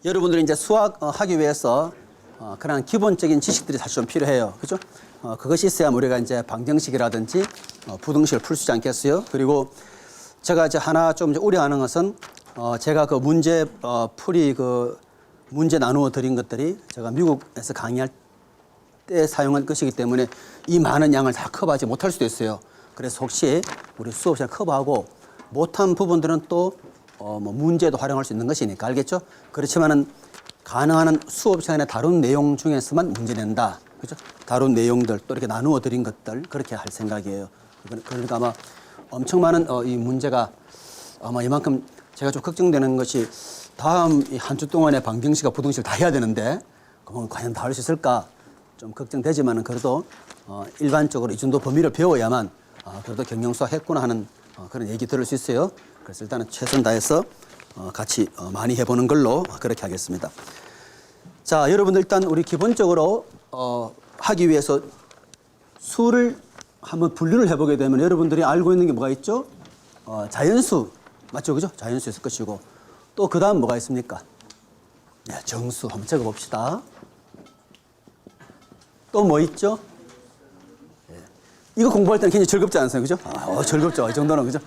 여러분들이 이제 수학 하기 위해서 그런 기본적인 지식들이 사실 좀 필요해요. 그죠? 그것이 있어야 우리가 이제 방정식이라든지 부등식을 풀 수 있지 않겠어요? 그리고 제가 이제 하나 좀 이제 우려하는 것은 제가 그 문제 풀이 그 문제 나누어 드린 것들이 제가 미국에서 강의할 때 사용한 것이기 때문에 이 많은 양을 다 커버하지 못할 수도 있어요. 그래서 혹시 우리 수업 시간 커버하고 못한 부분들은 또 뭐 문제도 활용할 수 있는 것이니까 알겠죠? 그렇지만은 가능한 수업 시간에 다룬 내용 중에서만 문제 낸다. 그죠? 다룬 내용들 또 이렇게 나누어 드린 것들 그렇게 할 생각이에요. 그러니까 아마 엄청 많은 이 문제가 아마 이만큼 제가 좀 걱정되는 것이 다음 한 주 동안에 방정식과 부등식을 다 해야 되는데 그러면 과연 다 할 수 있을까 좀 걱정되지만은 그래도 일반적으로 이 정도 범위를 배워야만 그래도 경영수학 했구나 하는 그런 얘기 들을 수 있어요. 그래서 일단은 최선 다해서 같이 많이 해보는 걸로 그렇게 하겠습니다. 자, 여러분들 일단 우리 기본적으로 하기 위해서 수를 한번 분류를 해보게 되면 여러분들이 알고 있는 게 뭐가 있죠? 자연수 맞죠, 그죠? 자연수 있을 것이고 또 그 다음 뭐가 있습니까? 네, 정수 한번 적어봅시다. 또 뭐 있죠? 네. 이거 공부할 때는 굉장히 즐겁지 않으세요, 그죠? 즐겁죠, 이 정도는 그죠?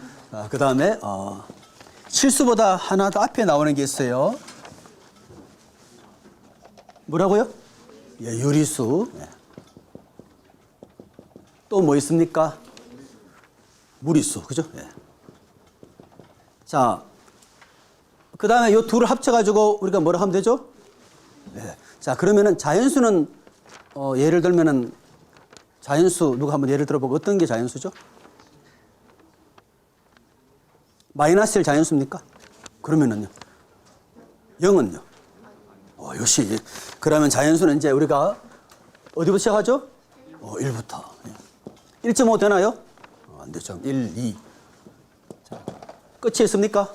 그 다음에 실수보다 하나 더 앞에 나오는 게 있어요. 뭐라고요? 예, 유리수. 네. 또 뭐 있습니까? 무리수, 그죠? 예. 자, 그 다음에 이 둘을 합쳐가지고 우리가 뭐라 하면 되죠? 예. 자, 그러면은 자연수는 예를 들면은 자연수 누가 한번 예를 들어보고 어떤 게 자연수죠? 마이너스 1 자연수입니까? 그러면은요. 0은요. 역시. 그러면 자연수는 이제 우리가 어디부터 시작하죠? 1부터. 1.5 되나요? 안 되죠. 1, 2. 자, 끝이 있습니까?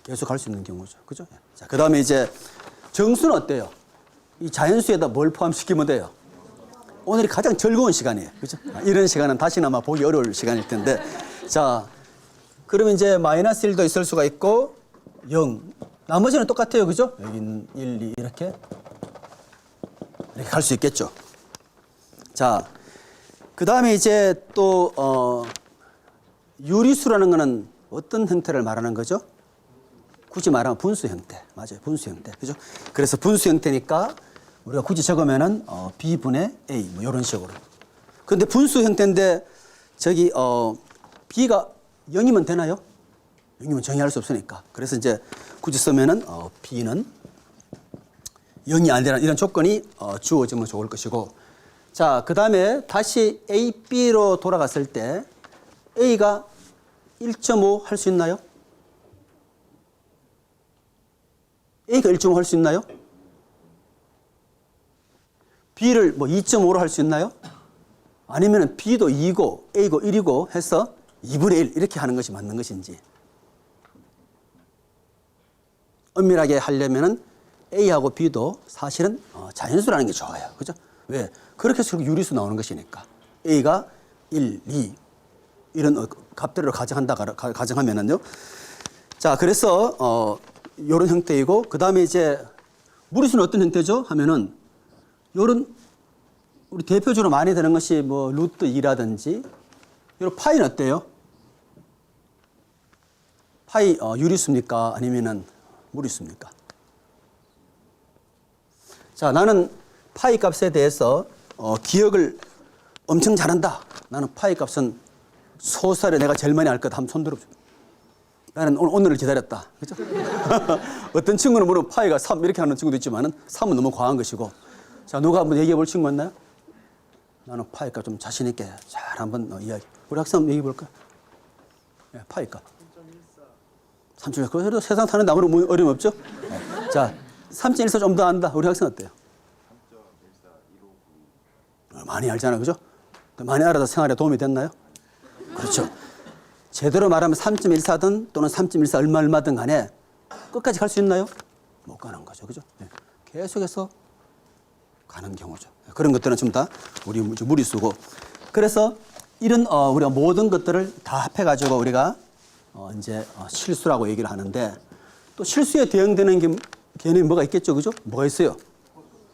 계속 갈 수 있는 경우죠. 그죠? 자, 그 다음에 이제 정수는 어때요? 이 자연수에다 뭘 포함시키면 돼요? 오늘이 가장 즐거운 시간이에요. 그죠? 이런 시간은 다시는 아마 보기 어려울 시간일 텐데. 자, 그러면 이제 마이너스 1도 있을 수가 있고 0. 나머지는 똑같아요. 그죠? 여기는 1, 2 이렇게 갈 수 있겠죠. 자, 그 다음에 이제 또 유리수라는 거는 어떤 형태를 말하는 거죠? 굳이 말하면 분수 형태. 맞아요. 분수 형태. 그죠? 그래서 분수 형태니까 우리가 굳이 적으면은 B분의 A 뭐 이런 식으로. 근데 분수 형태인데 저기 B가 0이면 되나요? 0이면 정의할 수 없으니까. 그래서 이제 굳이 쓰면은 B는 0이 안 되는 이런 조건이 주어지면 좋을 것이고. 자, 그 다음에 다시 A, B로 돌아갔을 때 A가 1.5 할 수 있나요? A가 1.5 할 수 있나요? B를 뭐 2.5로 할 수 있나요? 아니면 B도 2고 A고 1이고 해서 2분의 1 이렇게 하는 것이 맞는 것인지. 엄밀하게 하려면은 A하고 B도 사실은 자연수라는 게 좋아요. 그죠? 왜? 그렇게 해서 유리수 나오는 것이니까. A가 1, 2 이런 값대로 가정하면은요. 자, 그래서 요런 형태이고 그다음에 이제 무리수는 어떤 형태죠? 하면은 요런 우리 대표적으로 많이 되는 것이 뭐 루트 2라든지 요런 파이는 어때요? 파이 유리수입니까? 아니면은 무리수입니까? 자, 나는 파이 값에 대해서 기억을 엄청 잘한다. 나는 파이 값은 소설에 내가 제일 많이 알 것 한번 손 들어보죠. 나는 오늘을 기다렸다. 그죠? 어떤 친구는 물론 파이가 3 이렇게 하는 친구도 있지만은 3은 너무 과한 것이고. 자, 누가 한번 얘기해 볼 친구 있나요? 나는 파이 값 좀 자신 있게 잘 한번 이야기. 우리 학생 한번 얘기해 볼까요? 네, 파이 값. 3.14. 그래도 세상 사는데 아무런 어려움 없죠? 네. 자, 3.14 좀 더 안다. 우리 학생 어때요? 3.14159. 많이 알잖아요. 그죠? 많이 알아서 생활에 도움이 됐나요? 그렇죠. 제대로 말하면 3.14든 또는 3.14 얼마든 간에 끝까지 갈 수 있나요? 못 가는 거죠. 그죠? 네. 계속해서 가는 경우죠. 그런 것들은 좀 다 우리 무리수고. 그래서 이런 우리가 모든 것들을 다 합해가지고 우리가 이제 실수라고 얘기를 하는데 또 실수에 대응되는 게 개념이 뭐가 있겠죠, 그죠? 뭐가 있어요?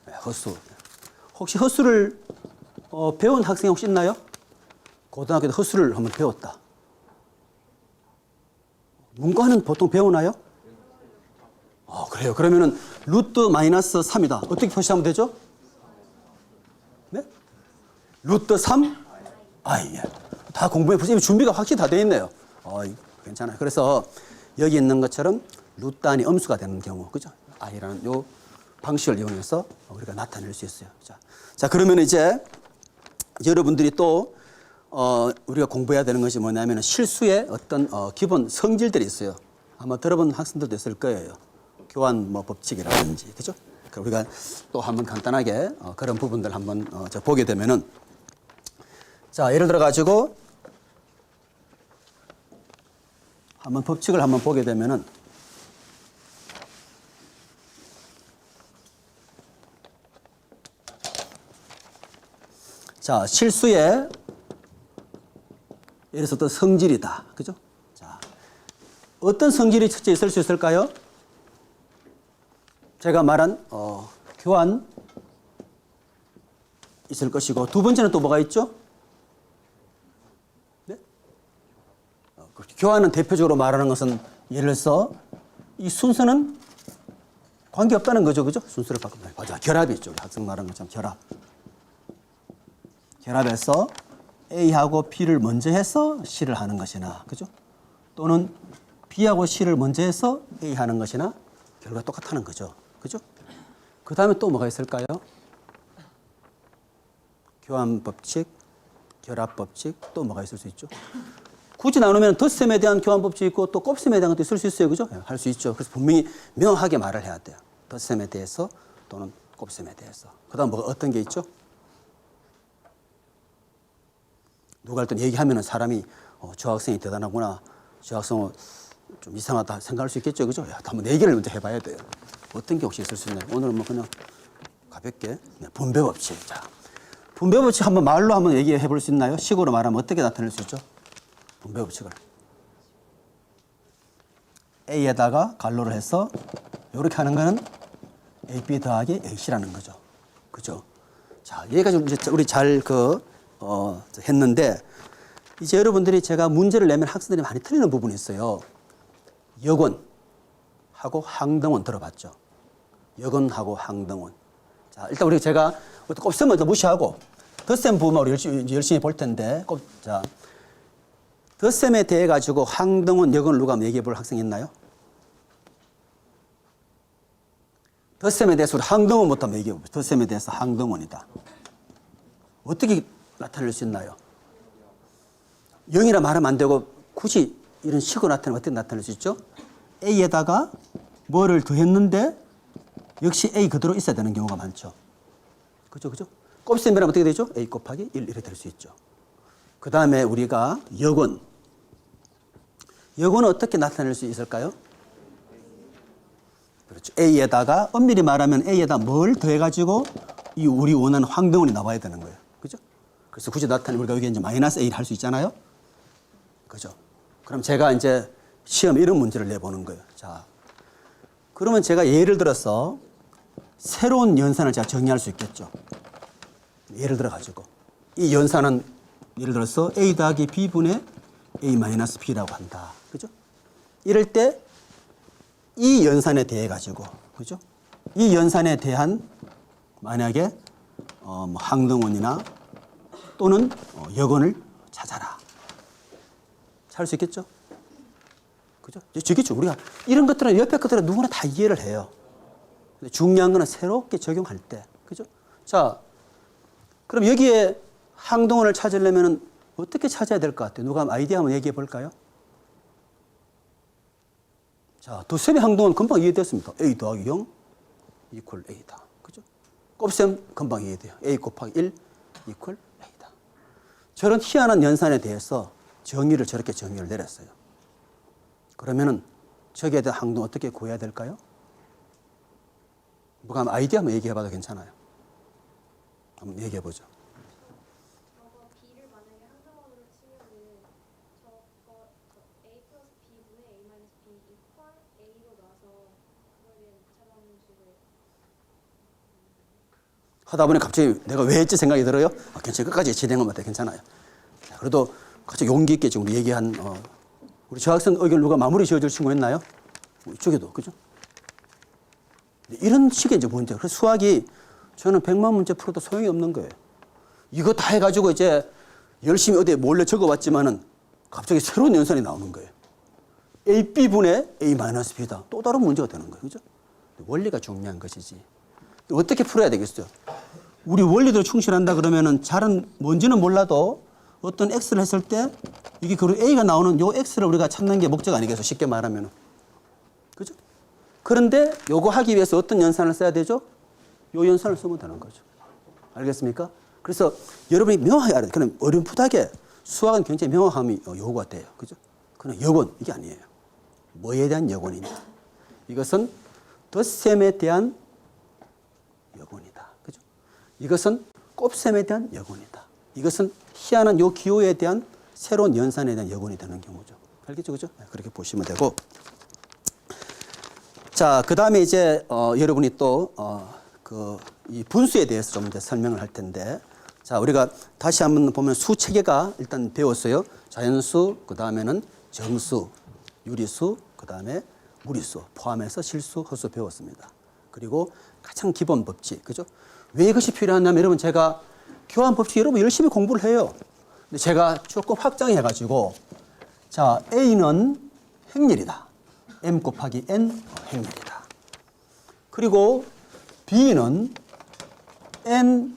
네, 헛수. 혹시 헛수를 배운 학생이 혹시 있나요? 고등학교 때 헛수를 한번 배웠다. 문과는 보통 배우나요? 그래요. 그러면은 루트 마이너스 3이다. 어떻게 표시하면 되죠? 네? 루트 3? 예. 다 공부해 보시면 준비가 확실히 다 돼 있네요. 괜찮아요. 그래서 여기 있는 것처럼 루트 안이 음수가 되는 경우, 그죠? i라는 요 방식을 이용해서 우리가 나타낼 수 있어요. 자, 그러면 이제 여러분들이 또 우리가 공부해야 되는 것이 뭐냐면 실수의 어떤 기본 성질들이 있어요. 아마 들어본 학생들도 있을 거예요. 교환 법칙이라든지, 그죠? 우리가 또 한번 간단하게 그런 부분들 한번 보게 되면은, 자, 예를 들어 가지고 한번 법칙을 한번 보게 되면은, 자, 실수의 예를 들어서 어떤 성질이다, 그죠? 자, 어떤 성질이 첫째 있을 수 있을까요? 제가 말한 교환 있을 것이고, 두 번째는 또 뭐가 있죠? 네? 교환은 대표적으로 말하는 것은 예를 들어서 이 순서는 관계없다는 거죠, 그죠? 순서를 바꾸면 맞아, 결합이 있죠. 학생 말하는 것처럼 결합. 결합해서 A하고 B를 먼저 해서 C를 하는 것이나, 그죠? 또는 B하고 C를 먼저 해서 A 하는 것이나 결과가 똑같다는 거죠. 그죠? 그 다음에 또 뭐가 있을까요? 교환법칙, 결합법칙, 또 뭐가 있을 수 있죠? 굳이 나누면 덧셈에 대한 교환법칙이 있고 또 곱셈에 대한 것도 있을 수 있어요. 그죠? 할 수 있죠. 그래서 분명히 명확하게 말을 해야 돼요. 덧셈에 대해서 또는 곱셈에 대해서. 그 다음 뭐가 어떤 게 있죠? 누가 할 때 얘기하면은 사람이 저 학생이 대단하구나, 저 학생은 좀 이상하다 생각할 수 있겠죠, 그죠? 한번 얘기를 먼저 해봐야 돼요. 어떤 게 혹시 있을 수 있나요? 오늘은 뭐 그냥 가볍게 분배법칙. 자, 분배법칙 한번 말로 한번 얘기해 볼 수 있나요? 식으로 말하면 어떻게 나타낼 수 있죠? 분배법칙을 A에다가 갈로를 해서 이렇게 하는 거는 AB 더하기 AC라는 거죠, 그죠? 자, 여기까지 우리 잘 했는데, 이제 여러분들이 제가 문제를 내면 학생들이 많이 틀리는 부분이 있어요. 역원하고 항등원 들어봤죠? 역원하고 항등원. 자, 일단 제가 곱셈은 무시하고 덧셈 부분만 우리 열심히 볼 텐데, 자, 덧셈에 대해 가지고 항등원, 역원을 누가 한번 얘기해 볼 학생 있나요? 덧셈에 대해서 우리 항등원부터 한번 얘기해 봅시다. 덧셈에 대해서 항등원이다. 어떻게 나타낼 수 있나요? 0이라 말하면 안 되고 굳이 이런 식으로 나타내면 어떻게 나타낼 수 있죠? A에다가 뭐를 더했는데 역시 A 그대로 있어야 되는 경우가 많죠. 그죠, 그죠? 곱셈이라면 어떻게 되죠? A 곱하기 1 이렇게 될 수 있죠. 그 다음에 우리가 역원. 역원은 어떻게 나타낼 수 있을까요? 그렇죠. A에다가 엄밀히 말하면 A에다 뭘 더해가지고 이 우리 원하는 황등원이 나와야 되는 거예요. 그죠? 그래서 굳이 나타내면 우리가 여기 이제 마이너스 A를 할 수 있잖아요. 그죠? 그럼 제가 이제 시험 이런 문제를 내보는 거예요. 자, 그러면 제가 예를 들어서 새로운 연산을 제가 정의할 수 있겠죠. 예를 들어 가지고 이 연산은 예를 들어서 A 더하기 B분의 A 마이너스 B라고 한다. 그죠? 이럴 때 이 연산에 대해 가지고, 그죠? 이 연산에 대한 만약에 뭐 항등원이나 또는 역원을 찾아라. 찾을 수 있겠죠? 그죠? 저겠죠. 우리가 이런 것들은 옆에 것들은 누구나 다 이해를 해요. 근데 중요한 거는 새롭게 적용할 때. 그죠? 자, 그럼 여기에 항등원을 찾으려면 어떻게 찾아야 될 것 같아요? 누가 아이디어 한번 얘기해 볼까요? 자, 덧셈의 항등원 금방 이해됐습니다. A 더하기 0 이퀄 A다. 그죠? 곱셈 금방 이해돼요. A 곱하기 1 이퀄 A다. 저런 희한한 연산에 대해서 정의를 저렇게 정의를 내렸어요. 그러면은 저기에 대한 항등 어떻게 구해야 될까요? 뭐가 아이디어 한번 얘기해 봐도 괜찮아요. 한번 얘기해 보죠. B를 만약에 항등원으로 치면은 저거 A 플러스 B분의 A 마이너스 B 이퀄 A로 나와서 그거에 대한 찾아오는 하다 보니 갑자기 내가 왜 했지 생각이 들어요. 괜찮아요. 끝까지 진행하면 돼. 괜찮아요. 자, 그래도 같이 용기 있게 지금 얘기한 우리 저학생 의견 누가 마무리 지어줄 친구 있나요? 이쪽에도 그죠? 이런 식의 이제 문제. 그래서 수학이 저는 100만 문제 풀어도 소용이 없는 거예요. 이거 다 해가지고 이제 열심히 어디에 몰래 적어봤지만은 갑자기 새로운 연산이 나오는 거예요. AB분의 A-B다. 또 다른 문제가 되는 거예요. 그죠? 원리가 중요한 것이지. 어떻게 풀어야 되겠어요? 우리 원리대로 충실한다 그러면은 잘은 뭔지는 몰라도 어떤 X를 했을 때 이게 그리고 A가 나오는 요 X를 우리가 찾는 게 목적 아니겠어요? 쉽게 말하면은. 그죠? 그런데 요거 하기 위해서 어떤 연산을 써야 되죠? 요 연산을 쓰면 되는 거죠. 알겠습니까? 그래서 여러분이 명확하게 알아야 돼요. 그럼 어렴풋하게 수학은 굉장히 명확함이 요구가 돼요. 그죠? 그러나 여건 이게 아니에요. 뭐에 대한 여건이냐? 이것은 덧셈에 대한 여건이다. 그죠? 이것은 곱셈에 대한 여건이다. 이것은 희한한 요 기호에 대한 새로운 연산에 대한 여건이 되는 경우죠. 알겠죠? 그죠? 그렇게 보시면 되고. 자, 그 다음에 이제, 여러분이 또, 이 분수에 대해서 좀 이제 설명을 할 텐데. 자, 우리가 다시 한번 보면 수 체계가 일단 배웠어요. 자연수, 그 다음에는 정수, 유리수, 그 다음에 무리수, 포함해서 실수, 허수 배웠습니다. 그리고 가장 기본 법칙, 그죠? 왜 이것이 필요하냐면 여러분 제가 교환 법칙 여러분 열심히 공부를 해요. 근데 제가 조금 확장해가지고 자, A는 행렬이다. M 곱하기 N 행렬이다. 그리고 B는 N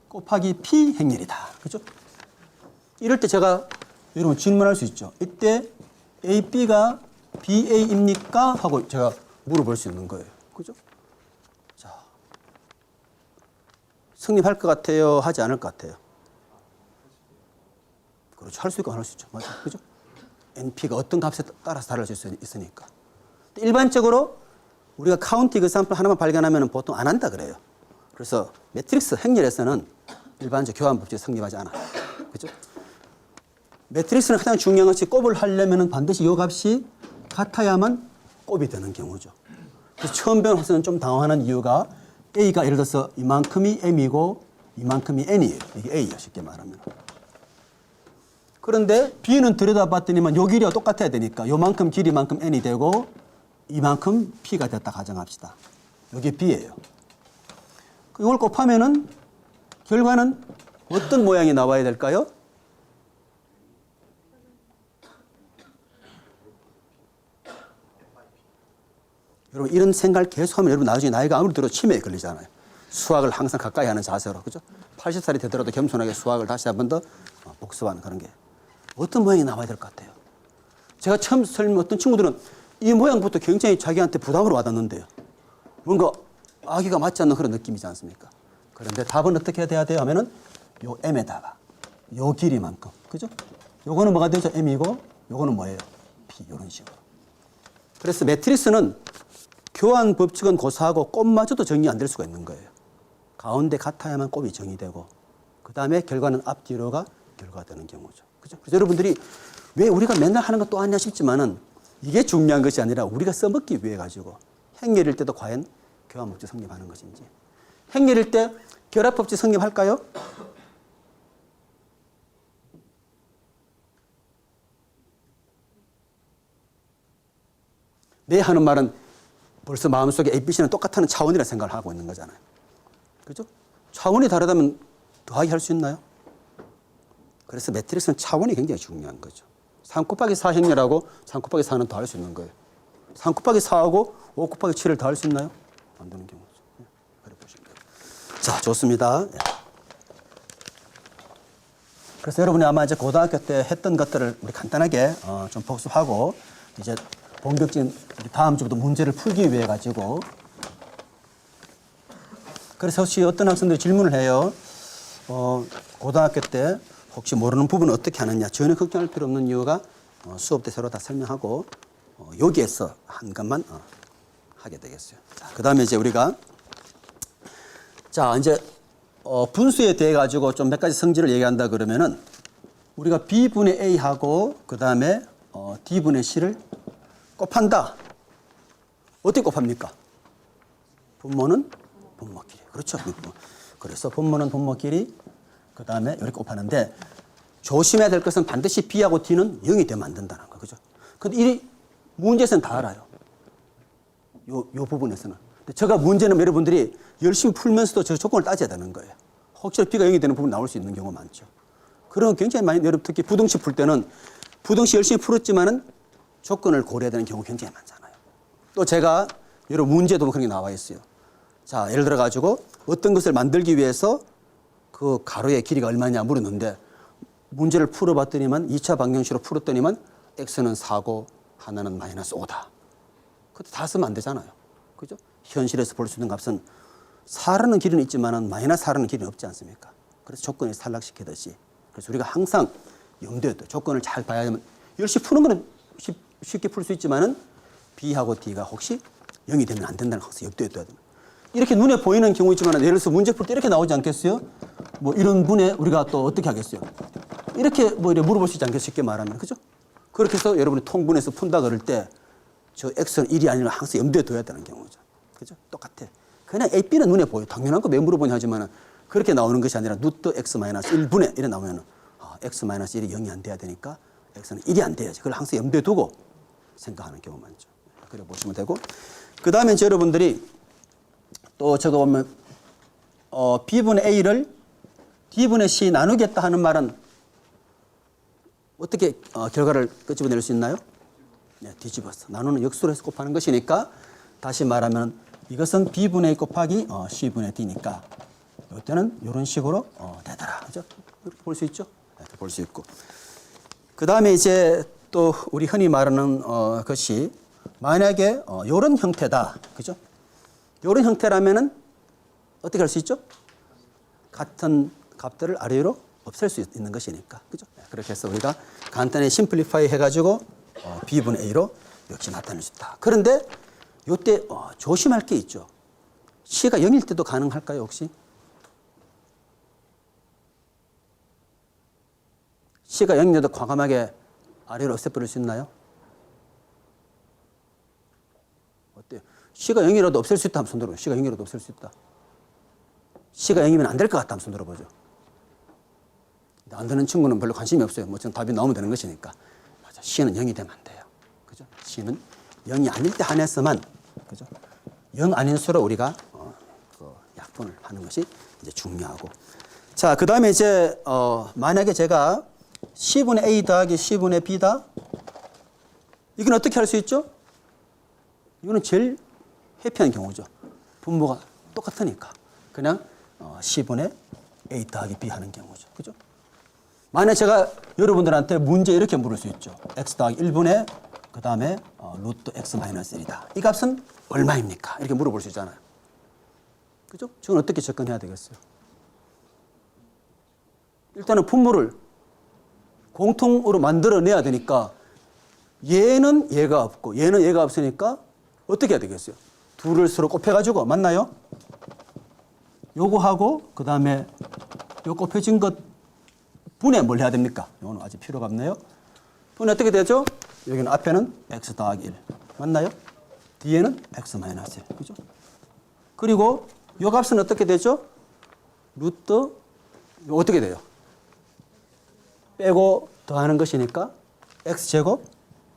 곱하기 P 행렬이다. 그죠? 이럴 때 제가 여러분 질문할 수 있죠. 이때 A, B가 BA입니까? 하고 제가 물어볼 수 있는 거예요. 그죠? 자, 성립할 것 같아요? 하지 않을 것 같아요? 그렇죠. 할 수 있고 안 할 수 있죠. 맞죠? 그죠? NP가 어떤 값에 따라서 달라질 수 있으니까. 일반적으로 우리가 카운트 example 하나만 발견하면 보통 안 한다 그래요. 그래서 매트릭스 행렬에서는 일반적 교환 법칙이 성립하지 않아요. 그죠? 매트릭스는 가장 중요한 것이 곱을 하려면 반드시 이 값이 같아야만 곱이 되는 경우죠. 그래서 처음 배운 학생은 좀 당황하는 이유가 A가 예를 들어서 이만큼이 M이고 이만큼이 N이에요. 이게 A예요. 쉽게 말하면. 그런데 B는 들여다봤더니만 요 길이와 똑같아야 되니까 요만큼 길이만큼 N이 되고 이만큼 P가 됐다 가정합시다. 여기 B예요. 이걸 곱하면은 결과는 어떤 모양이 나와야 될까요? 여러분 이런 생각을 계속하면 여러분 나중에 나이가 아무리 들어도 치매에 걸리잖아요. 수학을 항상 가까이 하는 자세로. 그죠? 80살이 되더라도 겸손하게 수학을 다시 한 번 더 복습하는 그런 게 어떤 모양이 나와야 될 것 같아요. 제가 처음 설명 어떤 친구들은 이 모양부터 굉장히 자기한테 부담으로 와닿는데요. 뭔가 아기가 맞지 않는 그런 느낌이지 않습니까? 그런데 답은 어떻게 돼야 돼요 하면은 요 M에다가 요 길이만큼. 그죠? 요거는 뭐가 되죠? M이고 요거는 뭐예요? P. 이런 식으로. 그래서 매트리스는 교환 법칙은 고사하고 곱마저도 정리 안 될 수가 있는 거예요. 가운데 같아야만 곱이 정의되고 그 다음에 결과는 앞뒤로가 결과가 되는 경우죠. 그죠? 그래서 여러분들이 왜 우리가 맨날 하는 것 또 하냐 싶지만은 이게 중요한 것이 아니라 우리가 써먹기 위해 가지고 행렬일 때도 과연 교환 법칙 성립하는 것인지. 행렬일 때 결합 법칙 성립할까요? 네 하는 말은 벌써 마음속에 A, B, C는 똑같다는 차원이라 생각을 하고 있는 거잖아요. 그죠? 차원이 다르다면 더하기 할 수 있나요? 그래서 매트릭스는 차원이 굉장히 중요한 거죠. 3 곱하기 4 행렬하고 3 곱하기 4는 더할 수 있는 거예요. 3 곱하기 4하고 5 곱하기 7을 더할 수 있나요? 안 되는 경우죠. 그래 보시면 돼요. 자, 좋습니다. 그래서 여러분이 아마 이제 고등학교 때 했던 것들을 우리 간단하게 좀 복습하고 이제 본격적인 다음 주부터 문제를 풀기 위해 가지고 그래서 혹시 어떤 학생들이 질문을 해요. 고등학교 때 혹시 모르는 부분은 어떻게 하느냐. 전혀 걱정할 필요 없는 이유가 수업 때 서로 다 설명하고 여기에서 한 것만 하게 되겠어요. 자, 그 다음에 이제 우리가 자 이제 분수에 대해 가지고 좀 몇 가지 성질을 얘기한다 그러면은 우리가 B분의 A하고 그 다음에 D분의 C를 곱한다. 어떻게 곱합니까? 분모는 분모끼리. 그렇죠. 그래서 분모는 분모끼리 그 다음에 이렇게 곱하는데 조심해야 될 것은 반드시 B하고 D는 0이 되면 안 된다는 거. 그죠? 근데 이 문제에서는 다 알아요. 요 부분에서는. 근데 제가 문제는 여러분들이 열심히 풀면서도 저 조건을 따져야 되는 거예요. 혹시 B가 0이 되는 부분 나올 수 있는 경우가 많죠. 그런 굉장히 많이, 여러분 특히 부등식 풀 때는 부등식 열심히 풀었지만은 조건을 고려해야 되는 경우 굉장히 많잖아요. 또 제가 여러분 문제도 그런 게 나와 있어요. 자, 예를 들어 가지고 어떤 것을 만들기 위해서 그 가로의 길이가 얼마냐 물었는데 문제를 풀어봤더니만 2차 방정식으로 풀었더니만 x는 4고 하나는 마이너스 5다. 그때 다 쓰면 안 되잖아요. 그죠? 현실에서 볼 수 있는 값은 4라는 길이는 있지만은 마이너스 4라는 길이는 없지 않습니까? 그래서 조건에서 탈락시키듯이. 그래서 우리가 항상 염두에 둬. 조건을 잘 봐야 되면 열심히 푸는 거는 쉽게 풀 수 있지만은 B하고 D가 혹시 0이 되면 안 된다는 것을 염두에 둬야 됩니다. 이렇게 눈에 보이는 경우 있지만 예를 들어서 문제 풀 때 이렇게 나오지 않겠어요? 뭐 이런 분에 우리가 또 어떻게 하겠어요? 이렇게 뭐 이렇게 물어볼 수 있지 않겠어요? 쉽게 말하면. 그죠? 그렇게 해서 여러분이 통분해서 푼다 그럴 때 저 X는 1이 아니라 항상 염두에 둬야 되는 경우죠. 그죠? 똑같아. 그냥 A, B는 눈에 보여. 당연한 거 왜 물어보냐 하지만 그렇게 나오는 것이 아니라 루트 X-1분의 이래 나오면 X-1이 0이 안 돼야 되니까 X는 1이 안 돼야지. 그걸 항상 염두에 두고 생각하는 경우 많죠. 그래 보시면 되고. 그 다음에 여러분들이 또 저거 보면 B분의 A를 D분의 C 나누겠다 하는 말은 어떻게 결과를 끄집어낼 수 있나요? 네, 뒤집어서. 나누는 역수로 해서 곱하는 것이니까 다시 말하면 이것은 B분의 A 곱하기 C분의 D니까 이때는 이런 식으로 되더라. 그죠? 이렇게 볼 수 있죠? 네, 볼 수 있고. 그 다음에 이제 또 우리 흔히 말하는 것이 만약에 이런 형태다. 그죠? 이런 형태라면은 어떻게 할 수 있죠? 같은 값들을 아래로 없앨 수 있는 것이니까. 그죠? 그렇게 해서 우리가 간단히 심플리파이 해가지고 B분의 A로 역시 나타낼 수 있다. 그런데 이때 조심할 게 있죠. C가 0일 때도 가능할까요, 혹시? C가 0일때도 과감하게 아래로 없애버릴 수 있나요? 어때요? C가 0이라도 없앨 수 있다 하면 손 들어요. C가 0이라도 없앨 수 있다. C가 0이면 안 될 것 같다 하면 손 들어보죠. 안 되는 친구는 별로 관심이 없어요. 뭐 전 답이 나오면 되는 것이니까. 맞아. C는 0이 되면 안 돼요. 그죠? C는 0이 아닐 때 한해서만, 그죠? 0 아닌 수로 우리가 그 약분을 하는 것이 이제 중요하고. 자, 그 다음에 이제 만약에 제가 C분의 A 더하기 C분의 B다. 이건 어떻게 할 수 있죠? 이거는 제일 해피한 경우죠. 분모가 똑같으니까. 그냥 C분의 A 더하기 B 하는 경우죠. 그죠? 만약 제가 여러분들한테 문제 이렇게 물을 수 있죠. X 더하기 1분의 그 다음에 루트 X-1이다. 이 값은 얼마입니까? 이렇게 물어볼 수 있잖아요. 그죠? 저건 어떻게 접근해야 되겠어요? 일단은 분모를 공통으로 만들어내야 되니까 얘는 얘가 없고 얘는 얘가 없으니까 어떻게 해야 되겠어요? 둘을 서로 곱해가지고 맞나요? 요거하고 그 다음에 요 곱해진 것 분해 뭘 해야 됩니까? 요거는 아직 필요가 없네요. 분해 어떻게 되죠? 여기는 앞에는 x 더하기 1 맞나요? 뒤에는 x-1 그죠? 그리고 요 값은 어떻게 되죠? 루트 어떻게 돼요? 빼고 더하는 것이니까 x제곱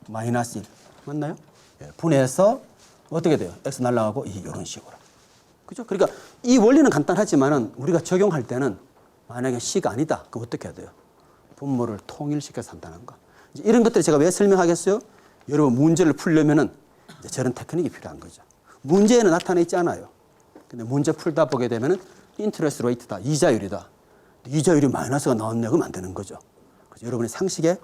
마이너스 1 맞나요? 예, 분해해서 어떻게 돼요? x 날라가고 이런 식으로. 그죠? 그러니까 이 원리는 간단하지만은 우리가 적용할 때는 만약에 C가 아니다. 그럼 어떻게 해야 돼요? 분모를 통일시켜서 한다는 거. 이제 이런 것들을 제가 왜 설명하겠어요? 여러분 문제를 풀려면은 이제 저런 테크닉이 필요한 거죠. 문제에는 나타나 있지 않아요. 근데 문제 풀다 보게 되면은 인트레스트 레이트다. 이자율이다. 이자율이 마이너스가 나왔네. 그러면 안 되는 거죠. 그래서 여러분의 상식에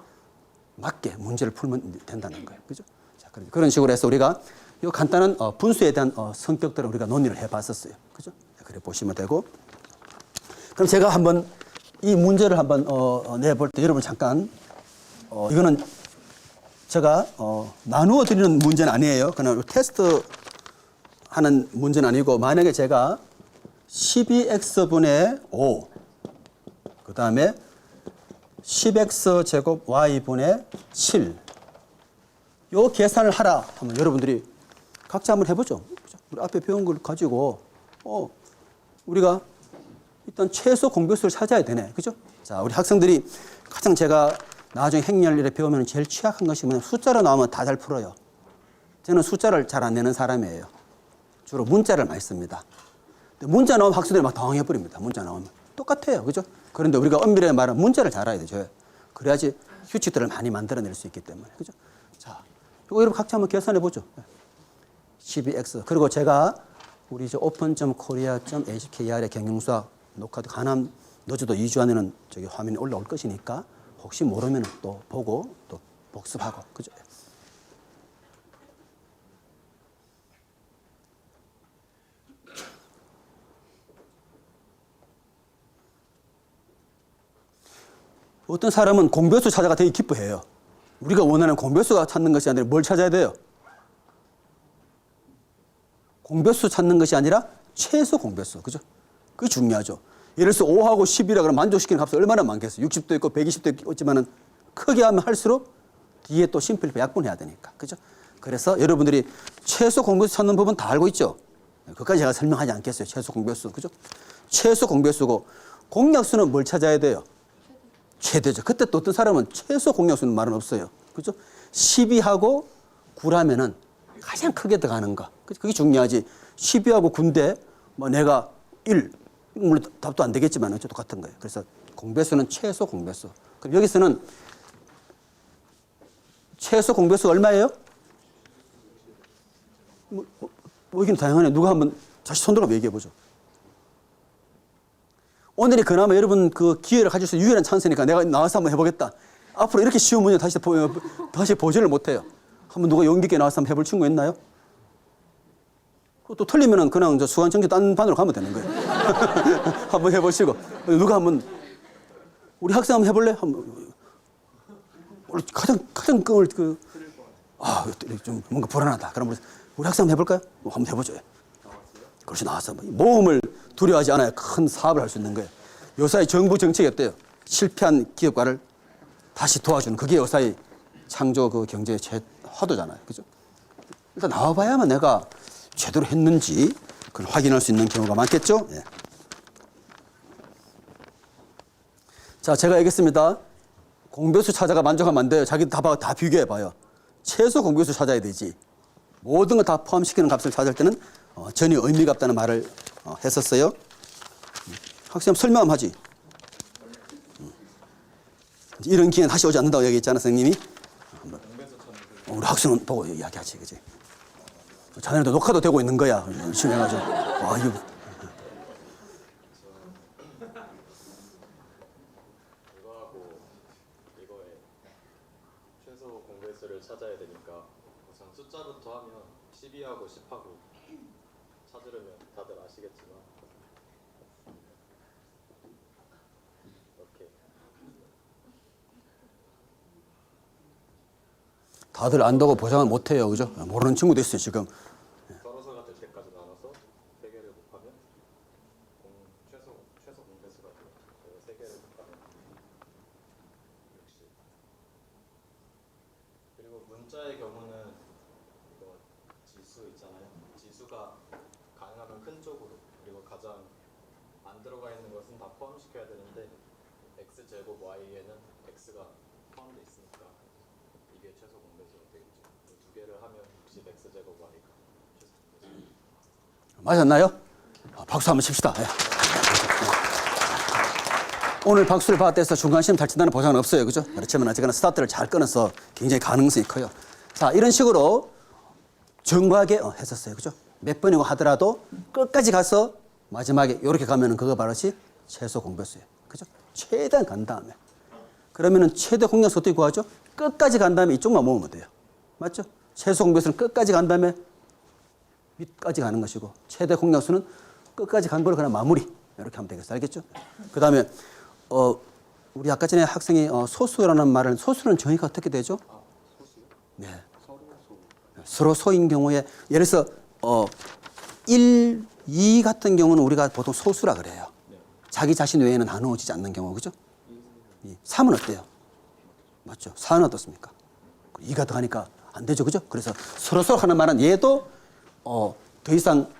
맞게 문제를 풀면 된다는 거예요. 그죠? 자, 그런 식으로 해서 우리가 이 간단한 분수에 대한 성격들을 우리가 논의를 해봤었어요. 그죠? 그래 보시면 되고. 그럼 제가 한번 이 문제를 한번 내볼 때 여러분 잠깐 이거는 제가 나누어 드리는 문제는 아니에요. 그냥 테스트 하는 문제는 아니고 만약에 제가 12x분의 5 그 다음에 10x 제곱 y분의 7 요 계산을 하라 하면 여러분들이 각자 한번 해보죠. 우리 앞에 배운 걸 가지고 우리가 일단 최소 공배수를 찾아야 되네. 그죠? 자, 우리 학생들이 가장 제가 나중에 행렬일에 배우면 제일 취약한 것이 뭐냐면 숫자로 나오면 다 잘 풀어요. 저는 숫자를 잘 안 내는 사람이에요. 주로 문자를 많이 씁니다. 근데 문자 나오면 학생들이 막 당황해버립니다. 문자 나오면. 똑같아요. 그죠? 그런데 우리가 엄밀하게 말하면 문자를 잘 알아야 되죠. 그래야지 규칙들을 많이 만들어낼 수 있기 때문에. 그죠? 자, 이거 여러분 각자 한번 계산해 보죠. 12x. 그리고 제가 우리 이제 open.korea.hkr의 경영수학 녹화도 가남 너저도 2주 안에는 저기 화면에 올라올 것이니까 혹시 모르면 또 보고 또 복습하고. 그죠? 어떤 사람은 공배수 찾아가 되게 기뻐해요. 우리가 원하는 공배수가 찾는 것이 아니라 뭘 찾아야 돼요? 공배수 찾는 것이 아니라 최소 공배수. 그죠? 그게 중요하죠. 예를 들어서 5하고 10이라 그러면 만족시키는 값이 얼마나 많겠어요? 60도 있고 120도 있지만은 크게 하면 할수록 뒤에 또 심플리파 약분해야 되니까. 그죠? 그래서 여러분들이 최소 공배수 찾는 법은 다 알고 있죠? 그것까지 제가 설명하지 않겠어요. 최소 공배수. 그죠? 최소 공배수고 공약수는 뭘 찾아야 돼요? 최대죠. 그때 또 어떤 사람은 최소 공약수는 말은 없어요. 그죠? 12하고 9라면은 가장 크게 들어가는 거. 그게 중요하지. 12하고 9인데 뭐 내가 1, 물론 답도 안 되겠지만 어쨌든 똑같은 거예요. 그래서 공배수는 최소 공배수. 그럼 여기서는 최소 공배수 얼마예요? 뭐 여기는 다양하네. 누가 한번 다시 손 들어 얘기해 보죠. 오늘이 그나마 여러분 그 기회를 가질 수 있는 유일한 찬스니까 내가 나와서 한번 해보겠다. 앞으로 이렇게 쉬운 문제 다시 보지를 못해요. 한번 누가 용기 있게 나와서 한번 해볼 친구 있나요? 또 틀리면은 그냥 저 수강 정지 딴 반으로 가면 되는 거예요. 한번 해보시고 누가 한번 우리 학생 한번 해볼래? 한번 가장 끔을 좀 뭔가 불안하다. 그럼 우리 학생 한번 해볼까요? 한번 해보죠. 그렇지 나와서 모험을 두려워하지 않아야 큰 사업을 할 수 있는 거예요. 요사이 정부 정책이 어때요? 실패한 기업가를 다시 도와주는 그게 요사이 창조 그 경제의 화두잖아요. 그죠? 일단 나와봐야만 내가 제대로 했는지 그걸 확인할 수 있는 경우가 많겠죠? 예. 자, 제가 얘기했습니다. 공배수 찾아가 만족하면 안 돼요. 자기 다 비교해봐요. 최소 공배수 찾아야 되지. 모든 걸 다 포함시키는 값을 찾을 때는 전혀 의미가 없다는 말을 했었어요. 학생 설명 한번 하지. 이런 기회는 다시 오지 않는다고 얘기했잖아, 선생님이. 우리 학생은 보고 이야기하지, 그지? 자네도 녹화도 되고 있는 거야. 열심히 해가지고. 와, 이거. 이거하고 이거의 최소 공배수를 찾아야 되니까 우선 숫자부터 하면 12하고 10하고 찾으려면 다들 아시겠지만 이렇게 다들 안다고 보장을 못해요, 그죠? 모르는 친구도 있어요, 지금. 썰어서가 될 때까지 나눠서 3개를 곱하면 최소 공배수가 돼요. 3개를 곱하면 60. 그리고 문자의 경우는 이거 지수 있잖아요. 지수가 가능하면 큰 쪽으로 그리고 가장 안 들어가 있는 것은 다 포함시켜야 되는데 x제곱 y에는 x가 포함되어 있으니까 이게 최소 공배수가 되겠죠. 두 개를 하면 60x제곱 y가 최소 공배수. 맞았나요? 박수 한번 칩시다. 예. 오늘 박수를 받았다 해서 중간시험 잘 친다는 보장은 없어요. 그죠? 그렇지만 어쨌거나 스타트를 잘 끊어서 굉장히 가능성이 커요. 자, 이런 식으로 정교하게 했었어요. 그죠? 몇 번이고 하더라도 끝까지 가서 마지막에 이렇게 가면은 그거 바로시 최소 공배수예요. 그죠? 최대한 간 다음에. 그러면은 최대 공약수 어떻게 구하죠? 끝까지 간 다음에 이쪽만 모으면 돼요. 맞죠? 최소 공배수는 끝까지 간 다음에 밑까지 가는 것이고 최대 공약수는 끝까지 간 걸 그냥 마무리 이렇게 하면 되겠어요. 알겠죠? 그 다음에 우리 아까 전에 학생이 소수라는 말은 소수는 정의가 어떻게 되죠? 네. 서로 소인 경우에 예를 들어서 1, 2 같은 경우는 우리가 보통 소수라 그래요. 자기 자신 외에는 나누어지지 않는 경우, 그죠? 3은 어때요? 맞죠? 4는 어떻습니까? 2가 더하니까 안 되죠, 그죠? 그래서 서로 하는 말은 얘도 더 이상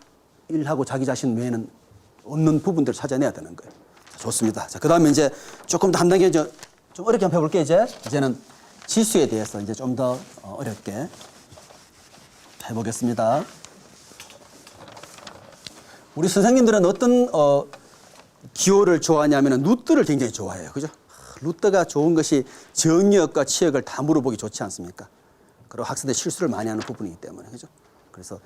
1하고 자기 자신 외에는 없는 부분들을 찾아내야 되는 거예요. 좋습니다. 자, 그 다음에 이제 조금 더 한 단계 좀 어렵게 한번 해볼게요. 이제는 지수에 대해서 이제 좀 더 어렵게 해보겠습니다. 우리 선생님들은 어떤 기호를 좋아하냐면 루트를 굉장히 좋아해요. 그죠? 루트가 좋은 것이 정리역과 치역을 다 물어보기 좋지 않습니까? 그리고 학생들 실수를 많이 하는 부분이기 때문에. 그죠? 그래서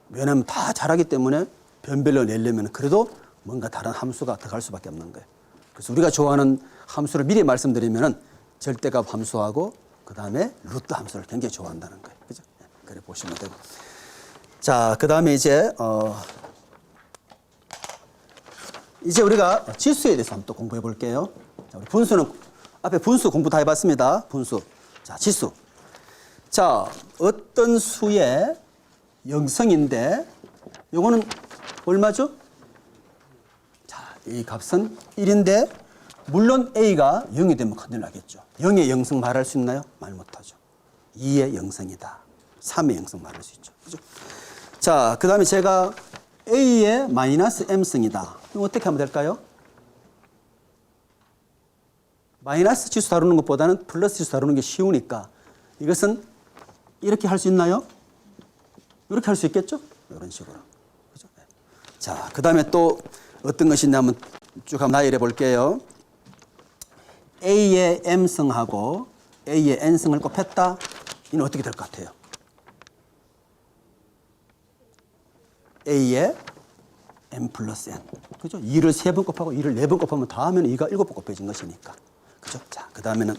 왜냐하면 다 잘하기 때문에 변별로 내려면 그래도 뭔가 다른 함수가 들어갈 수밖에 없는 거예요. 그래서 우리가 좋아하는 함수를 미리 말씀드리면은 절대값 함수하고 그 다음에 루트 함수를 굉장히 좋아한다는 거예요. 그죠? 그래 보시면 되고. 자, 그 다음에 이제 우리가 지수에 대해서 한번 또 공부해 볼게요. 자, 우리 분수는 앞에 분수 공부 다 해봤습니다. 분수. 자, 지수. 자, 어떤 수의 영성인데 요거는 얼마죠? 자, 이 값은 1인데 물론 A가 0이 되면 큰일 나겠죠. 0의 영성 말할 수 있나요? 말 못하죠. 2의 영성이다. 3의 영성 말할 수 있죠. 그죠? 자, 그 다음에 제가 A의 마이너스 M승이다. 이거 어떻게 하면 될까요? 마이너스 지수 다루는 것보다는 플러스 지수 다루는 게 쉬우니까 이것은 이렇게 할 수 있나요? 이렇게 할 수 있겠죠? 이런 식으로. 그죠? 자, 그 다음에 또 어떤 것이 있냐면 쭉 한번 나열해 볼게요. A의 M승하고 A의 N승을 곱했다. 이는 어떻게 될 것 같아요? A의 M 플러스 N. 그죠? 2를 3번 곱하고 2를 4번 곱하면 다 하면 2가 7번 곱해진 것이니까. 그죠? 자, 그 다음에는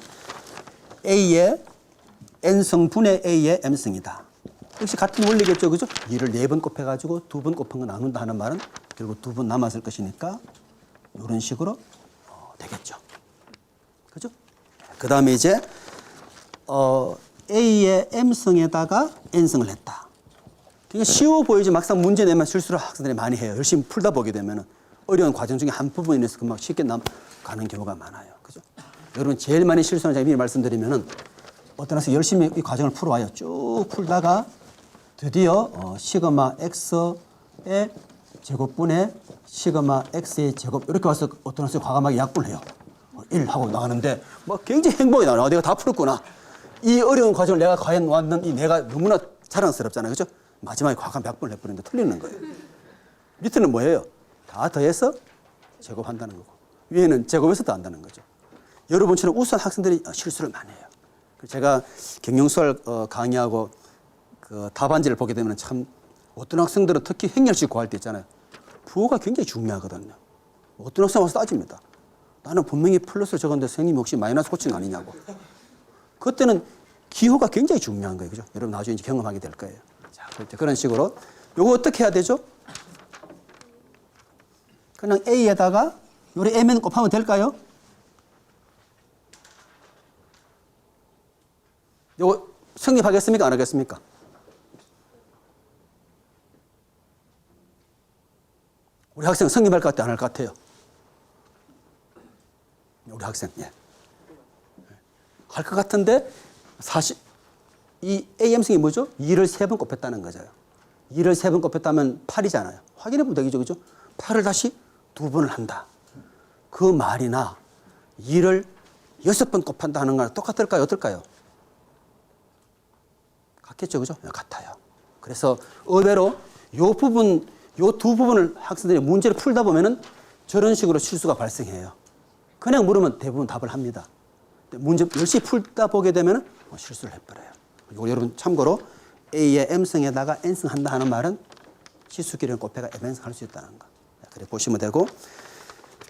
A의 N승분의 A의 M승이다. 역시 같은 원리겠죠. 그죠? 2를 4번 곱해가지고 2번 곱한 거 나눈다 하는 말은 결국 2번 남았을 것이니까 이런 식으로 되겠죠. 그죠? 그 다음에 이제 A의 M승에다가 N승을 했다. 그러니까 쉬워 보이지 막상 문제 내면 실수를 학생들이 많이 해요. 열심히 풀다 보게 되면 어려운 과정 중에 한 부분에 있어서 금방 쉽게 가는 경우가 많아요. 그죠? 여러분 제일 많이 실수하는 제가 미리 말씀드리면은 어떤 학생이 열심히 이 과정을 풀어와요. 쭉 풀다가 드디어 시그마 x의 제곱분의 시그마 x의 제곱 이렇게 와서 어떤 학생이 과감하게 약분을 해요. 1 하고 나가는데 막 굉장히 행복이 나와요. 내가 다 풀었구나. 이 어려운 과정을 내가 과연 왔는 이 내가 너무나 자랑스럽잖아요. 그죠? 마지막에 과감하게 약분을 해버리는데 틀리는 거예요. 밑에는 뭐예요? 다 더해서 제곱한다는 거고 위에는 제곱해서 더한다는 거죠. 여러분처럼 우수한 학생들이 실수를 많이 해요. 제가 경영수학 강의하고 그 답안지를 보게 되면 참 어떤 학생들은 특히 행렬식 구할 때 있잖아요. 부호가 굉장히 중요하거든요. 어떤 학생 와서 따집니다. 나는 분명히 플러스를 적었는데 선생님이 혹시 마이너스 고친 거 아니냐고. 그때는 기호가 굉장히 중요한 거예요. 그죠? 여러분 나중에 이제 경험하게 될 거예요. 자, 그런 식으로 요거 어떻게 해야 되죠? 그냥 A에다가 요리 Mn 곱하면 될까요? 요거 성립하겠습니까? 안 하겠습니까? 우리 학생 성립할 것 같아요? 안 할 것 같아요? 우리 학생, 예. 할 것 같은데, 사실, 이 AM승이 뭐죠? 2를 3번 곱했다는 거죠. 2를 3번 곱했다면 8이잖아요. 확인해 보면 되겠죠, 그죠? 8을 다시 2번을 한다. 그 말이나 2를 6번 곱한다 하는 거랑 똑같을까요? 어떨까요? 같겠죠, 그죠? 같아요. 그래서 의외로 요 두 부분을 학생들이 문제를 풀다 보면은 저런 식으로 실수가 발생해요. 그냥 물으면 대부분 답을 합니다. 문제 열심히 풀다 보게 되면은 실수를 해버려요. 이거 여러분 참고로 A의 M승에다가 N승 한다 하는 말은 지수끼리는 곱해가 MN승 할 수 있다는 거. 그래 보시면 되고.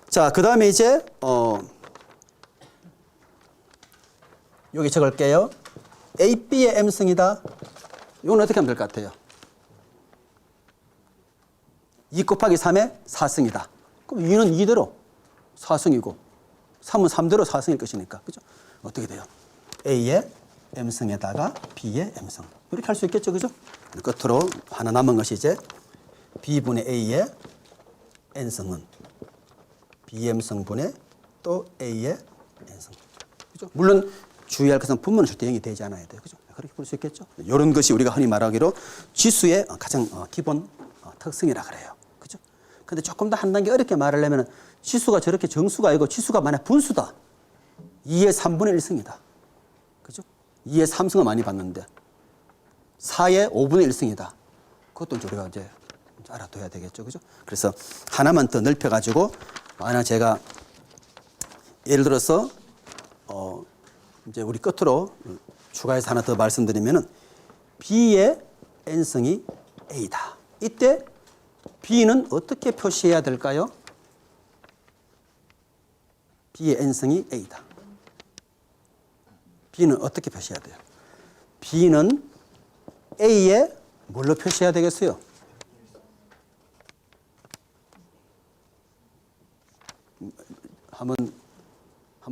자, 그 다음에 이제 여기 적을게요. A, B의 M승이다. 이건 어떻게 하면 될 것 같아요? 2 곱하기 3의 4승이다. 그럼 2는 2대로 4승이고 3은 3대로 4승일 것이니까. 그죠? 어떻게 돼요? A의 M승에다가 B의 M승. 이렇게 할 수 있겠죠. 그죠? 끝으로 하나 남은 것이 이제 B분의 A의 N승은 BM승분의 또 A의 N승. 그죠? 물론 주의할 것은 분모는 절대 0이 되지 않아야 돼요. 그죠? 그렇게 볼 수 있겠죠? 이런 것이 우리가 흔히 말하기로 지수의 가장 기본 특성이라 그래요. 그죠? 근데 조금 더 한 단계 어렵게 말하려면 치수가 저렇게 정수가 아니고 치수가 만약 분수다. 2의 3분의 1승이다. 그죠? 2의 3승을 많이 봤는데 4의 5분의 1승이다. 그것도 이제 우리가 이제 알아둬야 되겠죠. 그죠? 그래서 하나만 더 넓혀가지고 만약 제가 예를 들어서 이제 우리 끝으로 추가해서 하나 더 말씀드리면은 B의 n승이 A다. 이때 B는 어떻게 표시해야 될까요? B의 n승이 A다. B는 어떻게 표시해야 돼요? B는 A에 뭘로 표시해야 되겠어요? 한번